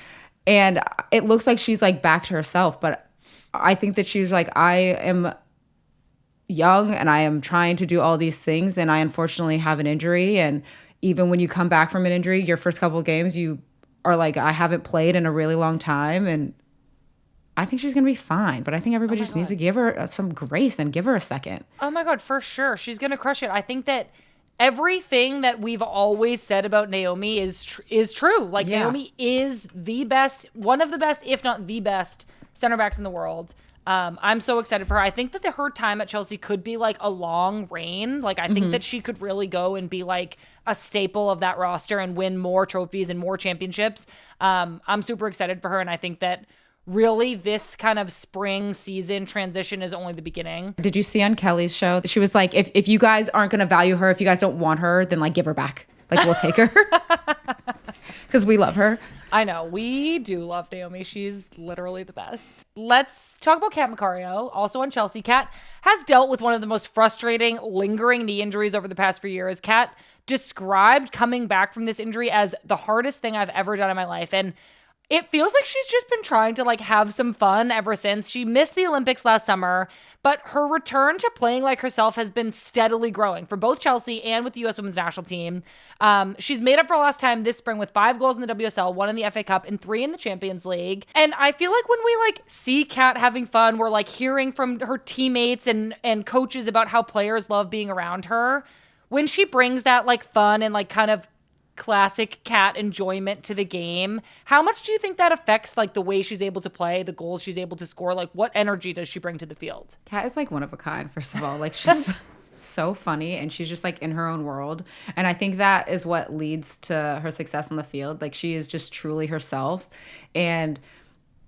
And it looks like she's back to herself, but I think that she's I am young and I am trying to do all these things and I unfortunately have an injury. And even when you come back from an injury, your first couple of games, you are I haven't played in a really long time. And I think she's going to be fine, but I think everybody just needs to give her some grace and give her a second. Oh my God, for sure. She's going to crush it. I think that everything that we've always said about Naomi is true. Naomi is the best, one of the best, if not the best center backs in the world. I'm so excited for her. I think that her time at Chelsea could be a long reign. I think that she could really go and be a staple of that roster and win more trophies and more championships. I'm super excited for her. And I think that really this kind of spring season transition is only the beginning. Did you see on Kelly's show? She was if you guys aren't going to value her, if you guys don't want her, then give her back. We'll take her. Because we love her. I know. We do love Naomi. She's literally the best. Let's talk about Kat Macario, also on Chelsea. Kat has dealt with one of the most frustrating, lingering knee injuries over the past few years. Kat described coming back from this injury as the hardest thing I've ever done in my life. And it feels like she's just been trying to have some fun ever since. She missed the Olympics last summer, but her return to playing like herself has been steadily growing for both Chelsea and with the U.S. Women's National Team. She's made up for last time this spring with 5 goals in the WSL, 1 in the FA Cup, and 3 in the Champions League. And I feel like when we see Kat having fun, we're hearing from her teammates and coaches about how players love being around her. When she brings that fun and kind of classic Kat enjoyment to the game, how much do you think that affects the way she's able to play, the goals she's able to score? What energy does she bring to the field? Kat is one of a kind, first of all. so funny, and she's just like in her own world. And I think that is what leads to her success on the field. Like, she is just truly herself. And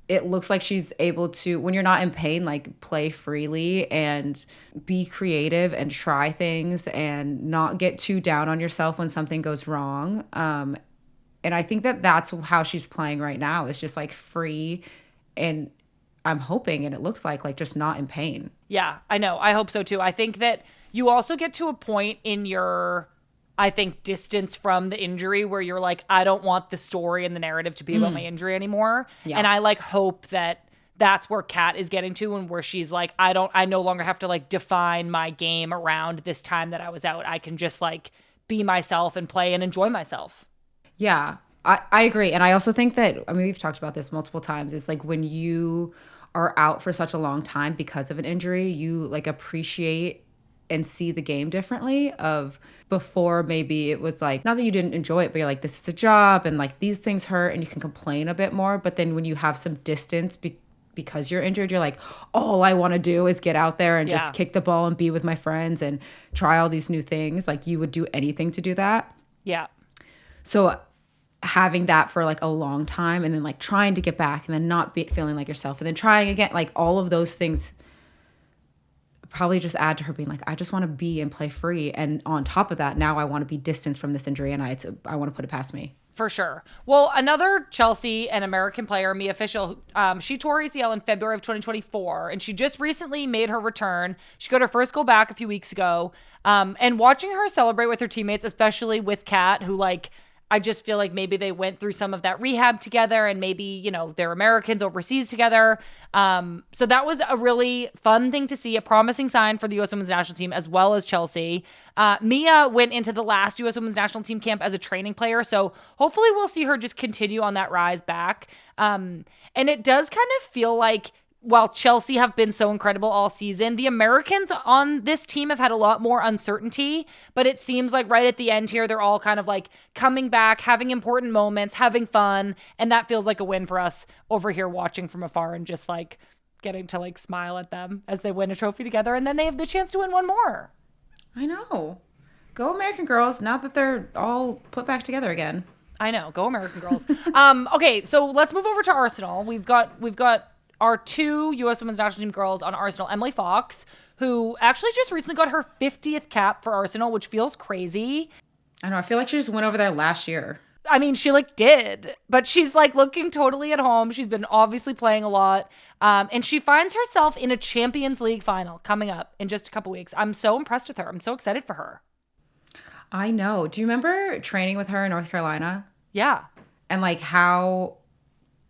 it looks like she's able to, when you're not in pain, like play freely and be creative and try things and not get too down on yourself when something goes wrong. And I think that that's how she's playing right now. It's just like free, and I'm hoping, and it looks like just not in pain. Yeah, I know. I hope so too. I think that you also get to a point in your, I think, distance from the injury where you're like, I don't want the story and the narrative to be about my injury anymore. Yeah. And I like hope that that's where Kat is getting to, and where she's like, I no longer have to like define my game around this time that I was out. I can just like be myself and play and enjoy myself. Yeah, I agree. And I also think that, I mean, we've talked about this multiple times. It's like when you are out for such a long time because of an injury, you like appreciate and see the game differently. Of before, maybe it was like, not that you didn't enjoy it, but you're like, this is a job and like these things hurt, and you can complain a bit more. But then when you have some distance because you're injured, you're like, all I want to do is get out there and just kick the ball and be with my friends and try all these new things. Like, you would do anything to do that. Yeah. So having that for like a long time, and then like trying to get back, and then not feeling like yourself, and then trying again, like all of those things probably just add to her being like, I just want to be and play free. And on top of that, now I want to be distanced from this injury, and I want to put it past me. For sure. Well, another Chelsea and American player, Mia Fishel, she tore ACL in February of 2024, and she just recently made her return. She got her first goal back a few weeks ago. And watching her celebrate with her teammates, especially with Kat, who like, I just feel like maybe they went through some of that rehab together, and maybe, you know, they're Americans overseas together. So that was a really fun thing to see, a promising sign for the U.S. Women's National Team as well as Chelsea. Mia went into the last U.S. Women's National Team camp as a training player, so hopefully we'll see her just continue on that rise back. And it does kind of feel like, while Chelsea have been so incredible all season, the Americans on this team have had a lot more uncertainty, but it seems like right at the end here, they're all kind of like coming back, having important moments, having fun. And that feels like a win for us over here watching from afar and just like getting to like smile at them as they win a trophy together. And then they have the chance to win one more. I know. Go American girls, now that they're all put back together again. I know. Go American girls. Okay, so let's move over to Arsenal. We've got our two U.S. Women's National Team girls on Arsenal, Emily Fox, who actually just recently got her 50th cap for Arsenal, which feels crazy. I know. I feel like she just went over there last year. I mean, she like did, but she's like looking totally at home. She's been obviously playing a lot. And she finds herself in a Champions League final coming up in just a couple weeks. I'm so impressed with her. I'm so excited for her. I know. Do you remember training with her in North Carolina? Yeah. And like how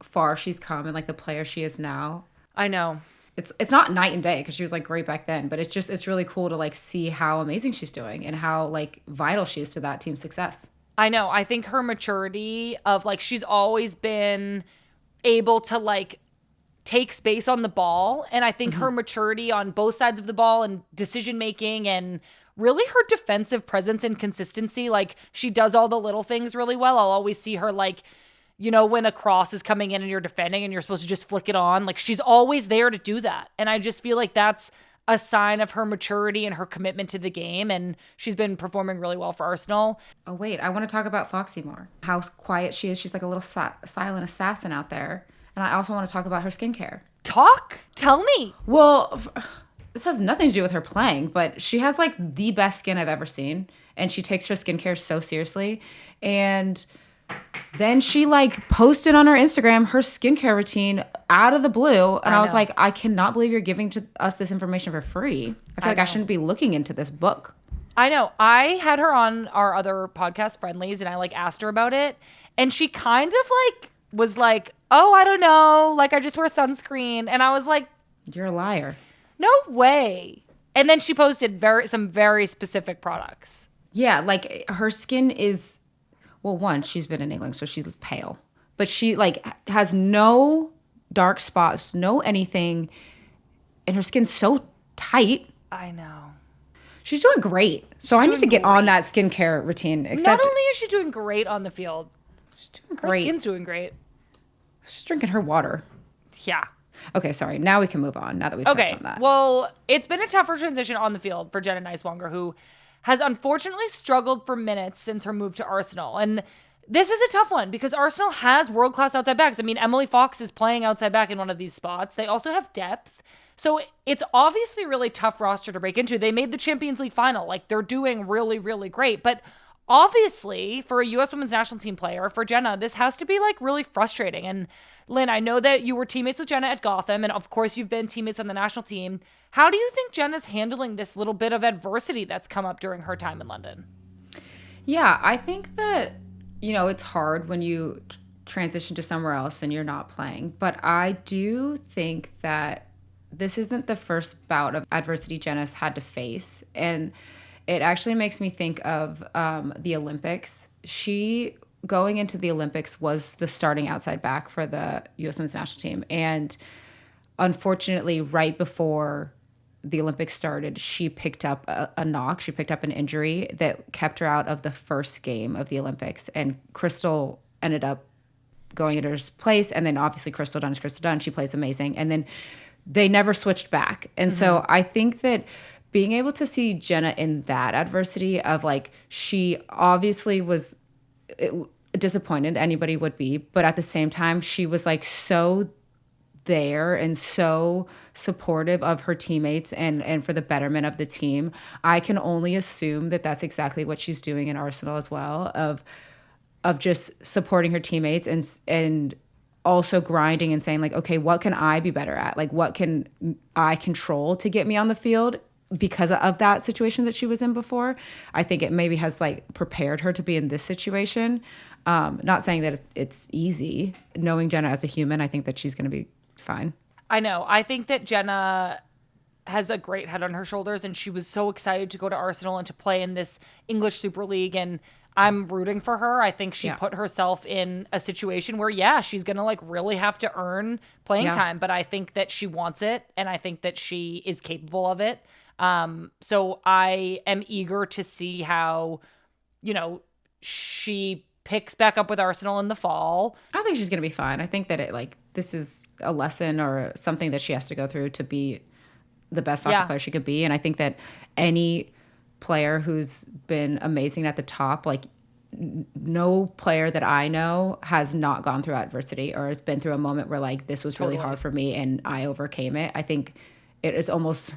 far she's come and like the player she is now. I know. It's not night and day, because she was like great back then, but it's really cool to like see how amazing she's doing and how like vital she is to that team's success. I know. I think her maturity of like, she's always been able to like take space on the ball, and I think her maturity on both sides of the ball and decision making, and really her defensive presence and consistency, like she does all the little things really well. I'll always see her like, you know, when a cross is coming in and you're defending and you're supposed to just flick it on, like she's always there to do that. And I just feel like that's a sign of her maturity and her commitment to the game. And she's been performing really well for Arsenal. Oh, wait, I want to talk about Foxy more. How quiet she is. She's like a little silent assassin out there. And I also want to talk about her skincare. Tell me. Well, this has nothing to do with her playing, but she has like the best skin I've ever seen. And she takes her skincare so seriously. And then she like posted on her Instagram her skincare routine out of the blue. And I was like, I cannot believe you're giving to us this information for free. I feel like I shouldn't be looking into this book. I know. I had her on our other podcast, Friendlies, and I like asked her about it. And she kind of like was like, oh, I don't know. Like I just wear sunscreen. And I was like, you're a liar. No way. And then she posted some very specific products. Yeah. Like her skin is, well, one, she's been in England, so she's pale. But she, like, has no dark spots, no anything. And her skin's so tight. I know. She's doing great. So I need to get on that skincare routine. Not only is she doing great on the field, she's doing great. Her skin's doing great. She's drinking her water. Yeah. Okay, sorry. Now we can move on now that we've touched on that. Well, it's been a tougher transition on the field for Jenna Nighswonger, who has unfortunately struggled for minutes since her move to Arsenal. And this is a tough one because Arsenal has world-class outside backs. I mean, Emily Fox is playing outside back in one of these spots. They also have depth. So it's obviously a really tough roster to break into. They made the Champions League final. Like, they're doing really, really great. But obviously, for a U.S. women's national team player, for Jenna, this has to be, like, really frustrating. And Lynn, I know that you were teammates with Jenna at Gotham, and of course you've been teammates on the national team. How do you think Jenna's handling this little bit of adversity that's come up during her time in London? Yeah, I think that, it's hard when you transition to somewhere else and you're not playing. But I do think that this isn't the first bout of adversity Jenna's had to face. And it actually makes me think of the Olympics. She, going into the Olympics, was the starting outside back for the U.S. Women's National Team. And unfortunately, right before the Olympics started, she picked up a knock. She picked up an injury that kept her out of the first game of the Olympics. And Crystal ended up going into her place. And then obviously Crystal Dunn is Crystal Dunn. She plays amazing. And then they never switched back. And so I think that being able to see Jenna in that adversity of, like, she obviously was disappointed, anybody would be, but at the same time, she was, like, so there and so supportive of her teammates and for the betterment of the team. I can only assume that that's exactly what she's doing in Arsenal as well, of just supporting her teammates and also grinding and saying, like, okay, what can I be better at? Like, what can I control to get me on the field because of that situation that she was in before? I think it maybe has, like, prepared her to be in this situation. Not saying that it's easy. Knowing Jenna as a human, I think that she's going to be fine. I know. I think that Jenna has a great head on her shoulders, and she was so excited to go to Arsenal and to play in this English Super League, and I'm rooting for her. I think she put herself in a situation where, she's going to, like, really have to earn playing time, but I think that she wants it, and I think that she is capable of it. So I am eager to see how, she picks back up with Arsenal in the fall. I think she's going to be fine. I think that this is a lesson or something that she has to go through to be the best soccer player she could be. And I think that any player who's been amazing at the top, like, no player that I know has not gone through adversity or has been through a moment where, like, this was really hard for me and I overcame it. I think it is almost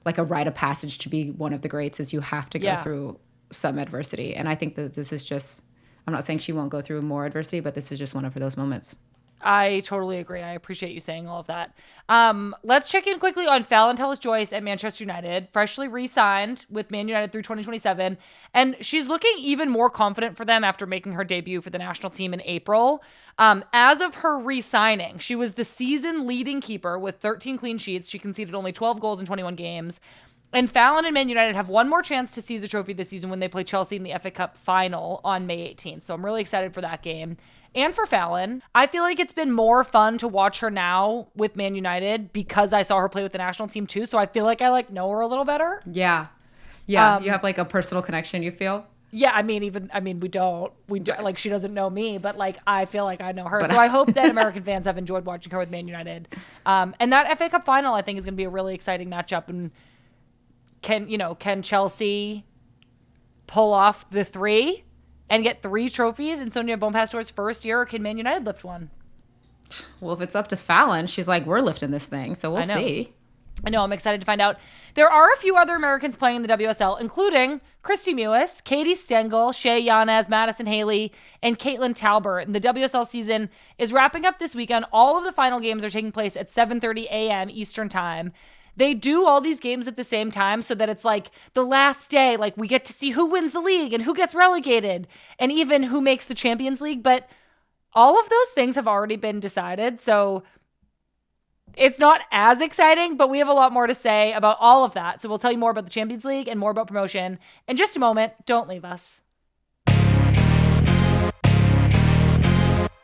like a rite of passage to be one of the greats, is you have to go through some adversity. And I think that this is just, I'm not saying she won't go through more adversity, but this is just one of those moments. I totally agree. I appreciate you saying all of that. Let's check in quickly on Phallon Tullis-Joyce at Manchester United, freshly re-signed with Man United through 2027. And she's looking even more confident for them after making her debut for the national team in April. As of her re-signing, she was the season leading keeper with 13 clean sheets. She conceded only 12 goals in 21 games. And Phallon and Man United have one more chance to seize a trophy this season when they play Chelsea in the FA Cup final on May 18th. So I'm really excited for that game. And for Phallon, I feel like it's been more fun to watch her now with Man United because I saw her play with the national team too. So I feel like I know her a little better. Yeah. Yeah. You have, like, a personal connection, you feel? Yeah. We don't, like, she doesn't know me, but, like, I feel like I know her. So I hope that American fans have enjoyed watching her with Man United. And that FA Cup final, I think, is going to be a really exciting matchup. And can Chelsea pull off the three and get 3 trophies in Sonia Bonpastor's first year, or can Man United lift one? Well, if it's up to Phallon, she's like, we're lifting this thing, so we'll see. I know, I'm excited to find out. There are a few other Americans playing in the WSL, including Christy Mewis, Katie Stengel, Shea Yanez, Madison Haley, and Caitlin Talbert. And the WSL season is wrapping up this weekend. All of the final games are taking place at 7:30 a.m. Eastern Time. They do all these games at the same time so that it's like the last day, like, we get to see who wins the league and who gets relegated and even who makes the Champions League. But all of those things have already been decided. So it's not as exciting, but we have a lot more to say about all of that. So we'll tell you more about the Champions League and more about promotion in just a moment. Don't leave us.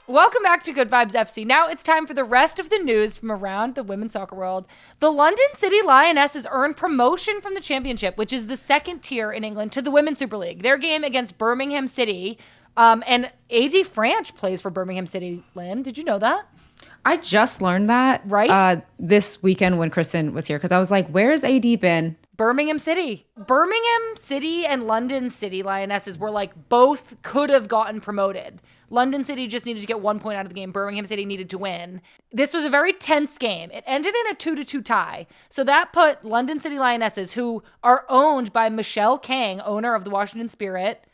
Welcome back to Good Vibes FC. Now it's time for the rest of the news from around the women's soccer world. The London City Lionesses earned promotion from the Championship, which is the second tier in England, to the Women's Super League. Their game against Birmingham City, and AD Franch plays for Birmingham City, Lynn. Did you know that? I just learned that this weekend when Kristen was here because I was like, where's AD been? Birmingham City and London City Lionesses were like both could have gotten promoted. London City just needed to get 1 point out of the game. Birmingham City needed to win. This was a very tense game. It ended in a 2-2 tie. So that put London City Lionesses, who are owned by Michelle Kang, owner of the Washington Spirit.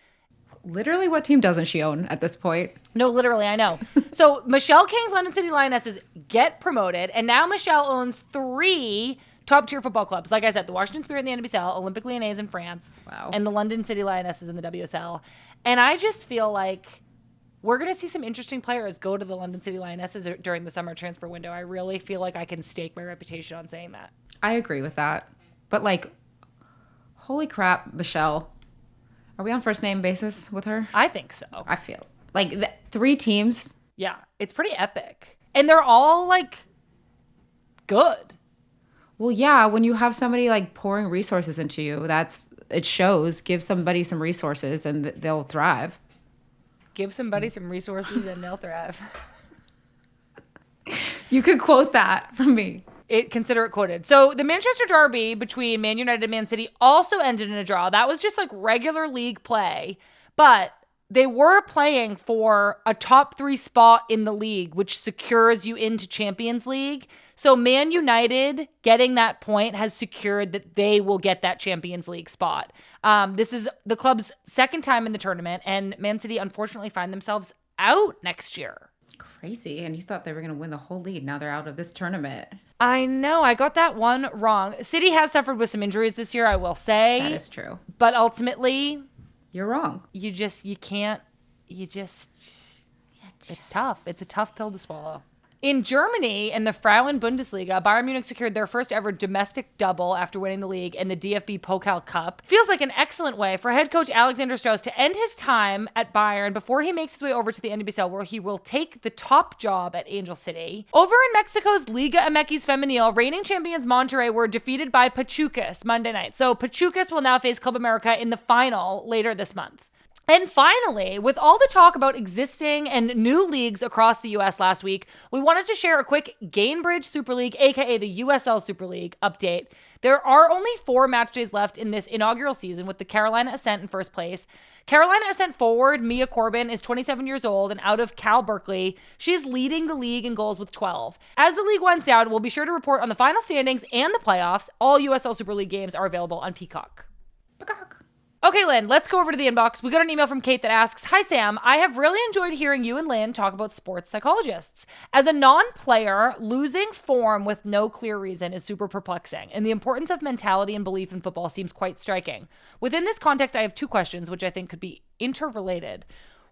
Literally, what team doesn't she own at this point? No, literally, I know. So Michelle Kang's London City Lionesses get promoted, and now Michelle owns 3 top-tier football clubs. Like I said, the Washington Spirit in the NWSL, Olympique Lyonnais in France, and the London City Lionesses in the WSL. And I just feel like we're going to see some interesting players go to the London City Lionesses during the summer transfer window. I really feel like I can stake my reputation on saying that. I agree with that. But, like, holy crap, Michelle. Are we on first name basis with her? I think so. I feel. Like, 3 teams. Yeah, it's pretty epic. And they're all, like, good. Well, yeah, when you have somebody, like, pouring resources into you, it shows. Give somebody some resources and they'll thrive. Give somebody some resources and they'll thrive. You could quote that from me. Consider it quoted. So the Manchester derby between Man United and Man City also ended in a draw. That was just like regular league play, but they were playing for a top 3 spot in the league, which secures you into Champions League. So Man United getting that point has secured that they will get that Champions League spot. This is the club's 2nd time in the tournament, and Man City unfortunately find themselves out next year. Crazy. And you thought they were going to win the whole league. Now they're out of this tournament. I know. I got that one wrong. City has suffered with some injuries this year, I will say. That is true. But ultimately, you're wrong. It's tough. It's a tough pill to swallow. In Germany, in the Frauen Bundesliga, Bayern Munich secured their first ever domestic double after winning the league and the DFB Pokal Cup. Feels like an excellent way for head coach Alexander Strauss to end his time at Bayern before he makes his way over to the NWSL, where he will take the top job at Angel City. Over in Mexico's Liga MX Femenil, reigning champions Monterrey were defeated by Pachucas Monday night. So Pachucas will now face Club America in the final later this month. And finally, with all the talk about existing and new leagues across the U.S. last week, we wanted to share a quick Gainbridge Super League, aka the USL Super League, update. There are only 4 match days left in this inaugural season, with the Carolina Ascent in first place. Carolina Ascent forward Mia Corbin is 27 years old and out of Cal Berkeley. She's leading the league in goals with 12. As the league winds down, we'll be sure to report on the final standings and the playoffs. All USL Super League games are available on Peacock. Okay, Lynn, let's go over to the inbox. We got an email from Kate that asks, "Hi, Sam. I have really enjoyed hearing you and Lynn talk about sports psychologists. As a non-player, losing form with no clear reason is super perplexing, and the importance of mentality and belief in football seems quite striking. Within this context, I have 2 questions, which I think could be interrelated.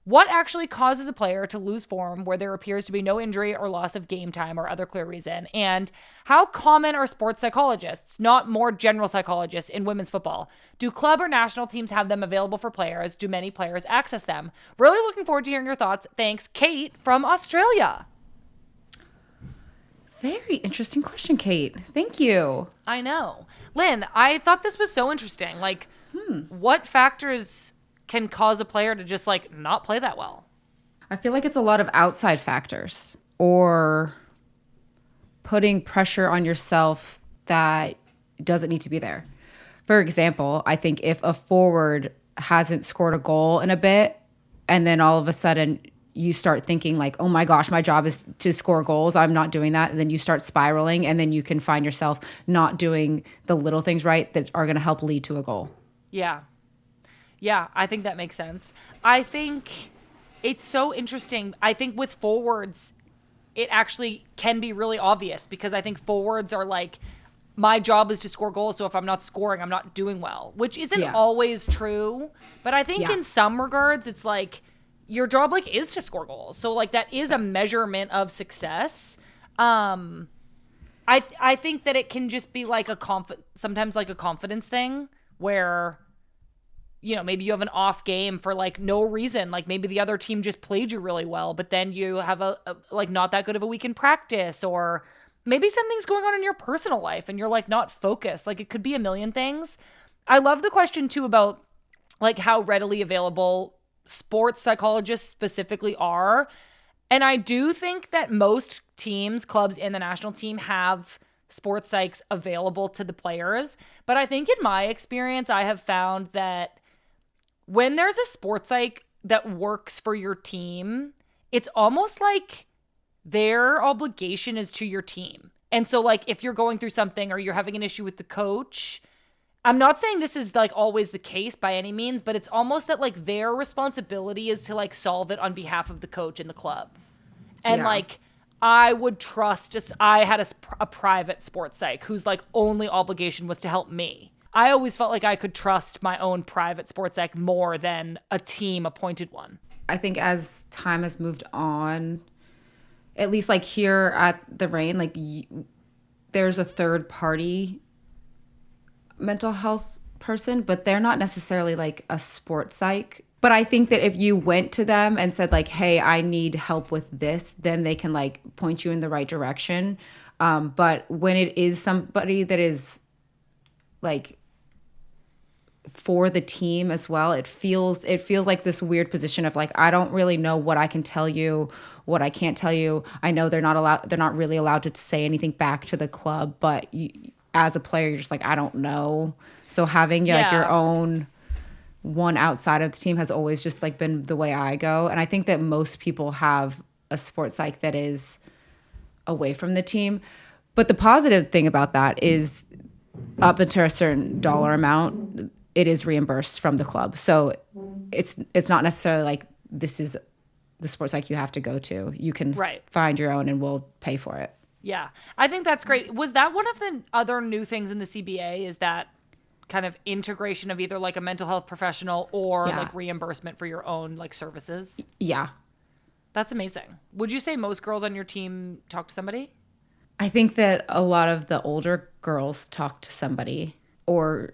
What actually causes a player to lose form where there appears to be no injury or loss of game time or other clear reason? And how common are sports psychologists, not more general psychologists, in women's football? Do club or national teams have them available for players? Do many players access them? Really looking forward to hearing your thoughts. Thanks, Kate from Australia." Very interesting question, Kate. Thank you. I know. Lynn, I thought this was so interesting. Like, what factors can cause a player to just like not play that well? I feel like it's a lot of outside factors or putting pressure on yourself that doesn't need to be there. For example, I think if a forward hasn't scored a goal in a bit and then all of a sudden you start thinking like, oh my gosh, my job is to score goals, I'm not doing that. And then you start spiraling and then you can find yourself not doing the little things right that are going to help lead to a goal. Yeah, I think that makes sense. I think it's so interesting. I think with forwards, it actually can be really obvious because I think forwards are like, my job is to score goals, so if I'm not scoring, I'm not doing well, which isn't always true. But I think in some regards, it's like your job like is to score goals. So like that is a measurement of success. I think that it can just be like sometimes like a confidence thing where, you know, maybe you have an off game for like no reason. Like maybe the other team just played you really well, but then you have a like not that good of a week in practice, or maybe something's going on in your personal life and you're like not focused. Like it could be a million things. I love the question too about like how readily available sports psychologists specifically are. And I do think that most teams, clubs, and the national team have sports psychs available to the players. But I think in my experience, I have found that when there's a sports psych that works for your team, it's almost like their obligation is to your team. And so like if you're going through something or you're having an issue with the coach, I'm not saying this is like always the case by any means, but it's almost that like their responsibility is to like solve it on behalf of the coach and the club. And like I would trust I had a private sports psych whose like only obligation was to help me. I always felt like I could trust my own private sports psych more than a team appointed one. I think as time has moved on, at least like here at the Reign, like there's a third party mental health person, but they're not necessarily like a sports psych. But I think that if you went to them and said like, hey, I need help with this, then they can like point you in the right direction. But when it is somebody that is like for the team as well, it feels like this weird position of like, I don't really know what I can tell you, what I can't tell you. I know they're not really allowed to say anything back to the club, but as a player, you're just like, I don't know. So having like your own one outside of the team has always just like been the way I go. And I think that most people have a sports psych that is away from the team. But the positive thing about that is up until a certain dollar amount, it is reimbursed from the club. So it's not necessarily like this is the sports psych you have to go to. You can find your own and we'll pay for it. Yeah. I think that's great. Was that one of the other new things in the CBA is that kind of integration of either like a mental health professional or like reimbursement for your own like services? Yeah. That's amazing. Would you say most girls on your team talk to somebody? I think that a lot of the older girls talk to somebody, or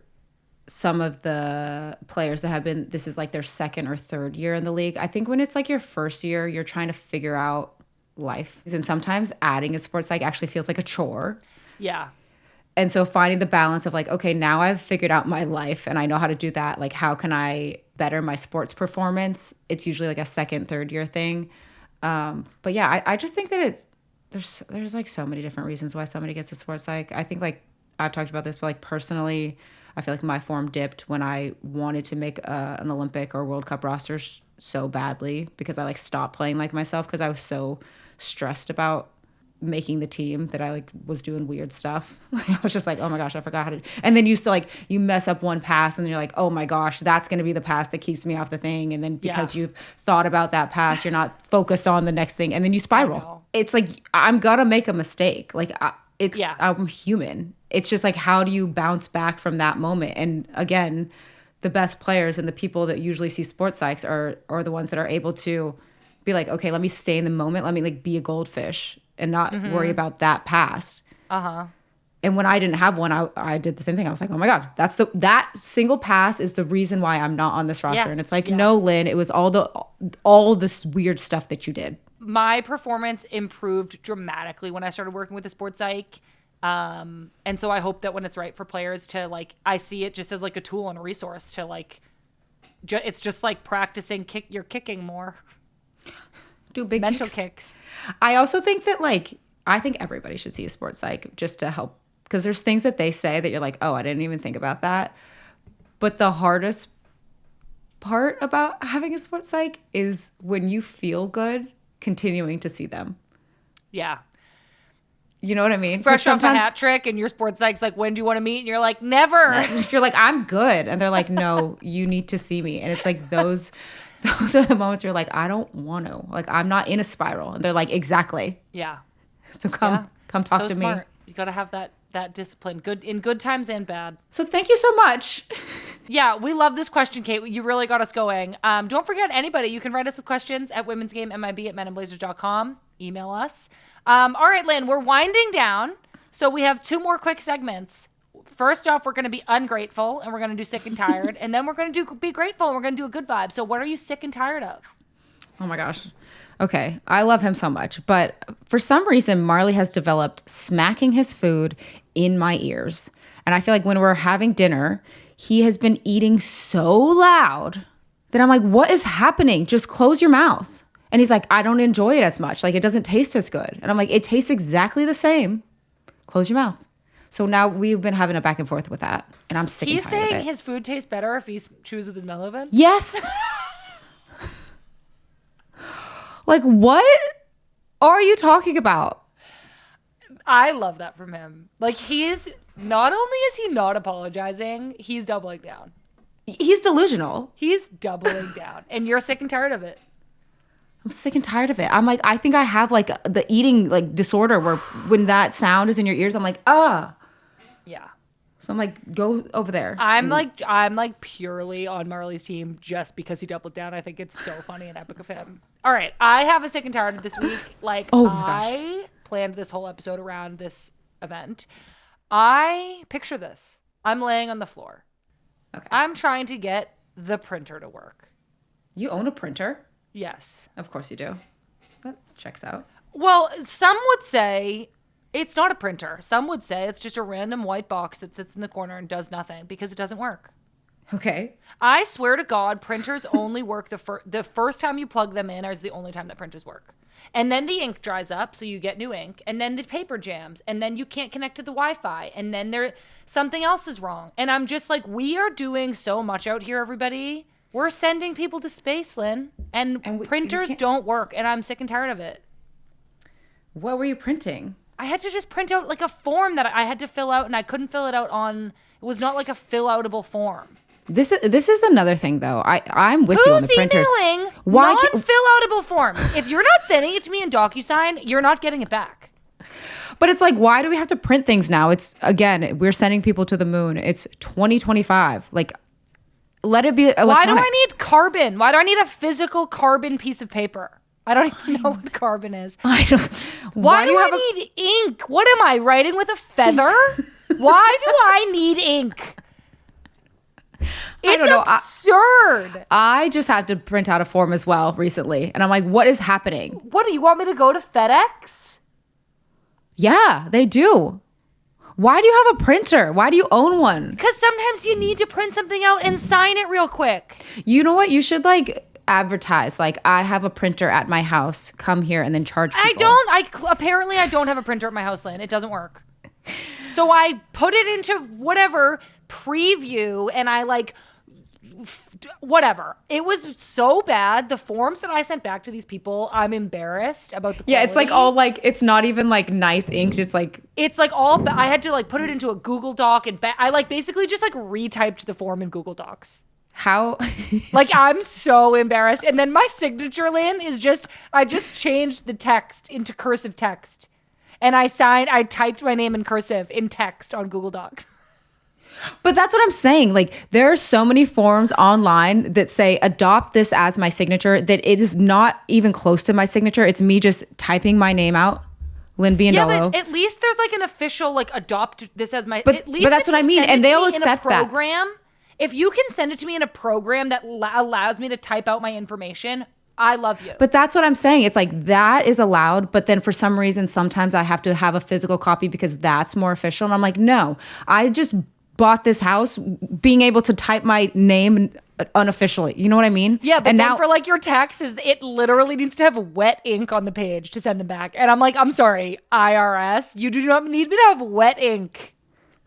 some of the players that have been, this is like their second or third year in the league. I think when it's like your first year, you're trying to figure out life. And sometimes adding a sports psych actually feels like a chore. Yeah. And so finding the balance of like, okay, now I've figured out my life and I know how to do that. Like, how can I better my sports performance? It's usually like a second, third year thing. But yeah, I just think that there's like so many different reasons why somebody gets a sports psych. I think like I've talked about this, but like personally, I feel like my form dipped when I wanted to make an Olympic or World Cup roster so badly because I like stopped playing like myself because I was so stressed about making the team that I like was doing weird stuff. I was just like, oh my gosh, I forgot how to. And then you mess up one pass and you're like, oh my gosh, that's going to be the pass that keeps me off the thing. And then because you've thought about that pass, you're not focused on the next thing. And then you spiral. It's like, I'm going to make a mistake. Like I'm human. It's just like, how do you bounce back from that moment? And again, the best players and the people that usually see sports psychs are the ones that are able to be like, okay, let me stay in the moment. Let me like be a goldfish and not worry about that past. And when I didn't have one, I did the same thing. I was like, oh my God, that single pass is the reason why I'm not on this roster. And it's like, no, Lynn, it was all this weird stuff that you did. My performance improved dramatically when I started working with a sports psych. And so I hope that when it's right for players to like, I see it just as like a tool and a resource to like, it's just like practicing you're kicking more. Do big mental kicks. I also think that like, I think everybody should see a sports psych just to help, because there's things that they say that you're like, oh, I didn't even think about that. But the hardest part about having a sports psych is when you feel good, continuing to see them. Yeah. You know what I mean? Fresh off a hat trick and your sports psych's like, when do you want to meet? And you're like, never. You're like, I'm good. And they're like, no, you need to see me. And it's like those are the moments you're like, I don't want to. Like, I'm not in a spiral. And they're like, exactly. Yeah. So come talk to smart. me. You got to have that discipline, good in good times and bad. So thank you so much. Yeah, we love this question, Kate. You really got us going. Don't forget, anybody, you can write us with questions at womensgamemib@menandblazers.com. Email us. All right, Lynn, we're winding down. So we have 2 more quick segments. First off, we're going to be ungrateful and we're going to do sick and tired. And then we're going to be grateful and we're going to do a good vibe. So what are you sick and tired of? Oh my gosh. Okay. I love him so much. But for some reason, Marley has developed smacking his food in my ears. And I feel like when we're having dinner, he has been eating so loud that I'm like, what is happening? Just close your mouth. And he's like, I don't enjoy it as much. Like, it doesn't taste as good. And I'm like, it tastes exactly the same. Close your mouth. So now we've been having a back and forth with that. And I'm sick and tired of it. He's saying his food tastes better if he chews with his mouth open? Yes. Like, what are you talking about? I love that from him. Like, not only is he not apologizing, he's doubling down. He's delusional. He's doubling down. And you're sick and tired of it. I'm sick and tired of it. I'm like, I think I have like the eating like disorder where when that sound is in your ears, I'm like, ah. Yeah. So I'm like, go over there. I'm like purely on Marley's team just because he doubled down. I think it's so funny and epic of him. All right. I have a sick and tired of this week. Like, I planned this whole episode around this event. I picture this. I'm laying on the floor. Okay. I'm trying to get the printer to work. You own a printer? Yes. Of course you do. That checks out. Well, some would say it's not a printer. Some would say it's just a random white box that sits in the corner and does nothing because it doesn't work. Okay. I swear to God, printers only work the first time you plug them in is the only time that printers work. And then the ink dries up, so you get new ink. And then the paper jams. And then you can't connect to the Wi-Fi. And then something else is wrong. And I'm just like, we are doing so much out here, everybody. We're sending people to space, Lynn. And printers don't work. And I'm sick and tired of it. What were you printing? I had to just print out like a form that I had to fill out. And I couldn't fill it out it was not like a fill-outable form. This is another thing, though. I'm with you on the printers. Who's emailing non-fill-outable forms? If you're not sending it to me in DocuSign, you're not getting it back. But it's like, why do we have to print things now? It's, again, we're sending people to the moon. It's 2025. Like, let it be electronic. Why do I need carbon? Why do I need a physical carbon piece of paper? I don't even know what carbon is. I don't. Why do I need ink? What am I, writing with a feather? Why do I need ink? It's absurd. I just had to print out a form as well recently. And I'm like, what is happening? What, do you want me to go to FedEx? Yeah, they do. Why do you have a printer? Why do you own one? Because sometimes you need to print something out and sign it real quick. You know what? You should like advertise. Like, I have a printer at my house. Come here and then charge people. Apparently I don't have a printer at my house, Lynn. It doesn't work. So I put it into whatever preview and I whatever. It was so bad. The forms that I sent back to these people, I'm embarrassed about the quality. Yeah, it's like all like, it's not even like nice ink. It's like all, I had to like put it into a Google Doc and I like basically just like retyped the form in Google Docs. How? Like, I'm so embarrassed. And then my signature, Lynn, I just changed the text into cursive text. And I typed my name in cursive in text on Google Docs. But that's what I'm saying. Like, there are so many forms online that say adopt this as my signature that it is not even close to my signature. It's me just typing my name out, Lynn Biyen. Yeah, but at least there's like an official like adopt this as my. But that's what I mean, and they'll accept that program. If you can send it to me in a program that allows me to type out my information, I love you. But that's what I'm saying. It's like that is allowed, but then for some reason, sometimes I have to have a physical copy because that's more official. And I'm like, no, I just bought this house being able to type my name unofficially. You know what I mean? Yeah, but now for like your taxes, it literally needs to have wet ink on the page to send them back. And I'm like, I'm sorry, IRS, you do not need me to have wet ink.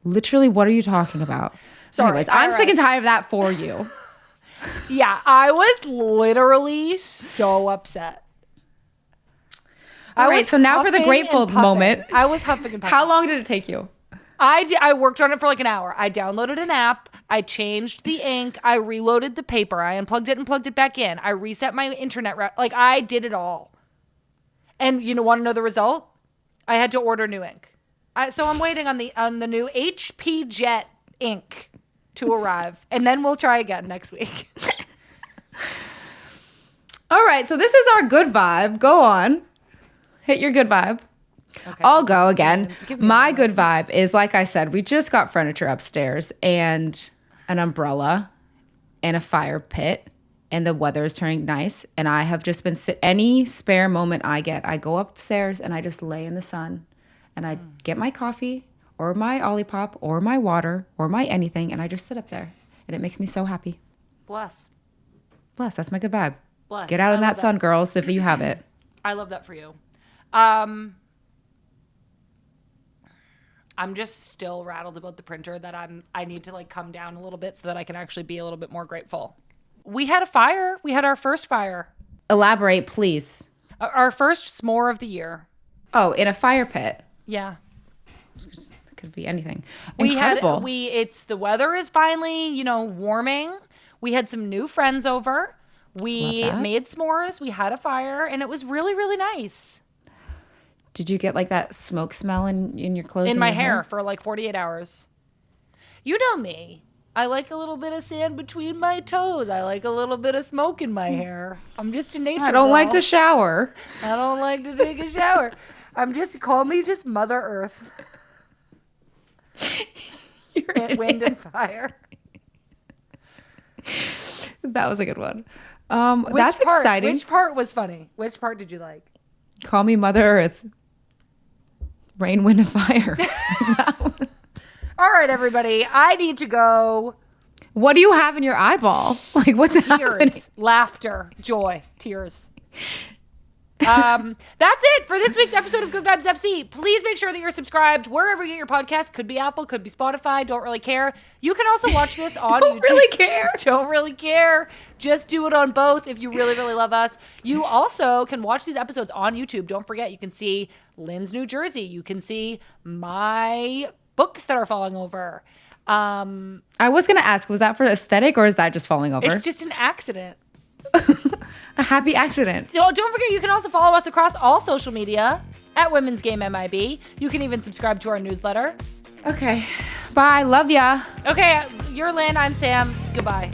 Literally, what are you talking about? Sorry, anyways, I'm sick and tired of that for you. Yeah, I was literally so upset. All right, so now for the grateful moment. I was huffing and puffing. How long did it take you? I worked on it for like an hour. I downloaded an app. I changed the ink. I reloaded the paper. I unplugged it and plugged it back in. I reset my internet route. Like, I did it all. And you want to know the result? I had to order new ink. So I'm waiting on the new HP Jet ink to arrive. And then we'll try again next week. All right, so this is our good vibe. Go on. Hit your good vibe. Okay. I'll go again. My good vibe is, like I said, we just got furniture upstairs and an umbrella and a fire pit, and the weather is turning nice. And I have just been any spare moment I get, I go upstairs and I just lay in the sun and I get my coffee or my Olipop or my water or my anything, and I just sit up there, and it makes me so happy. Bless. That's my good vibe. Bless. Get out in I that love sun, girls, if you have it. I love that for you. I'm just still rattled about the printer that I need to like come down a little bit so that I can actually be a little bit more grateful. We had a fire. We had our first fire. Elaborate, please. Our first s'more of the year. Oh, in a fire pit. Yeah. It could be anything. Incredible. The weather is finally, warming. We had some new friends over. We made s'mores. We had a fire, and it was really, really nice. Did you get like that smoke smell in your clothes? In my hair for like 48 hours. You know me. I like a little bit of sand between my toes. I like a little bit of smoke in my hair. I'm just a nature I don't girl. like to shower. I don't like to take a shower. Call me just Mother Earth. Wind and fire. That was a good one. That's exciting. Which part was funny? Which part did you like? Call me Mother Earth. Rain, wind, and fire. All right, everybody. I need to go. What do you have in your eyeball? Like, what's happening? Tears, laughter, joy, tears. That's it for this week's episode of Good Vibes FC. Please make sure that you're subscribed wherever you get your podcast. Could be Apple, could be Spotify. Don't really care. You can also watch this on YouTube. Really care. Don't really care. Just do it on both if you really, really love us. You also can watch these episodes on YouTube. Don't forget, you can see Lynn's New Jersey. You can see my books that are falling over. I was going to ask, was that for aesthetic or is that just falling over? It's just an accident. A happy accident. Don't forget, you can also follow us across all social media at Women's Game MIB. You can even subscribe to our newsletter. Okay. Bye. Love ya. Okay, you're Lynn. I'm Sam. Goodbye.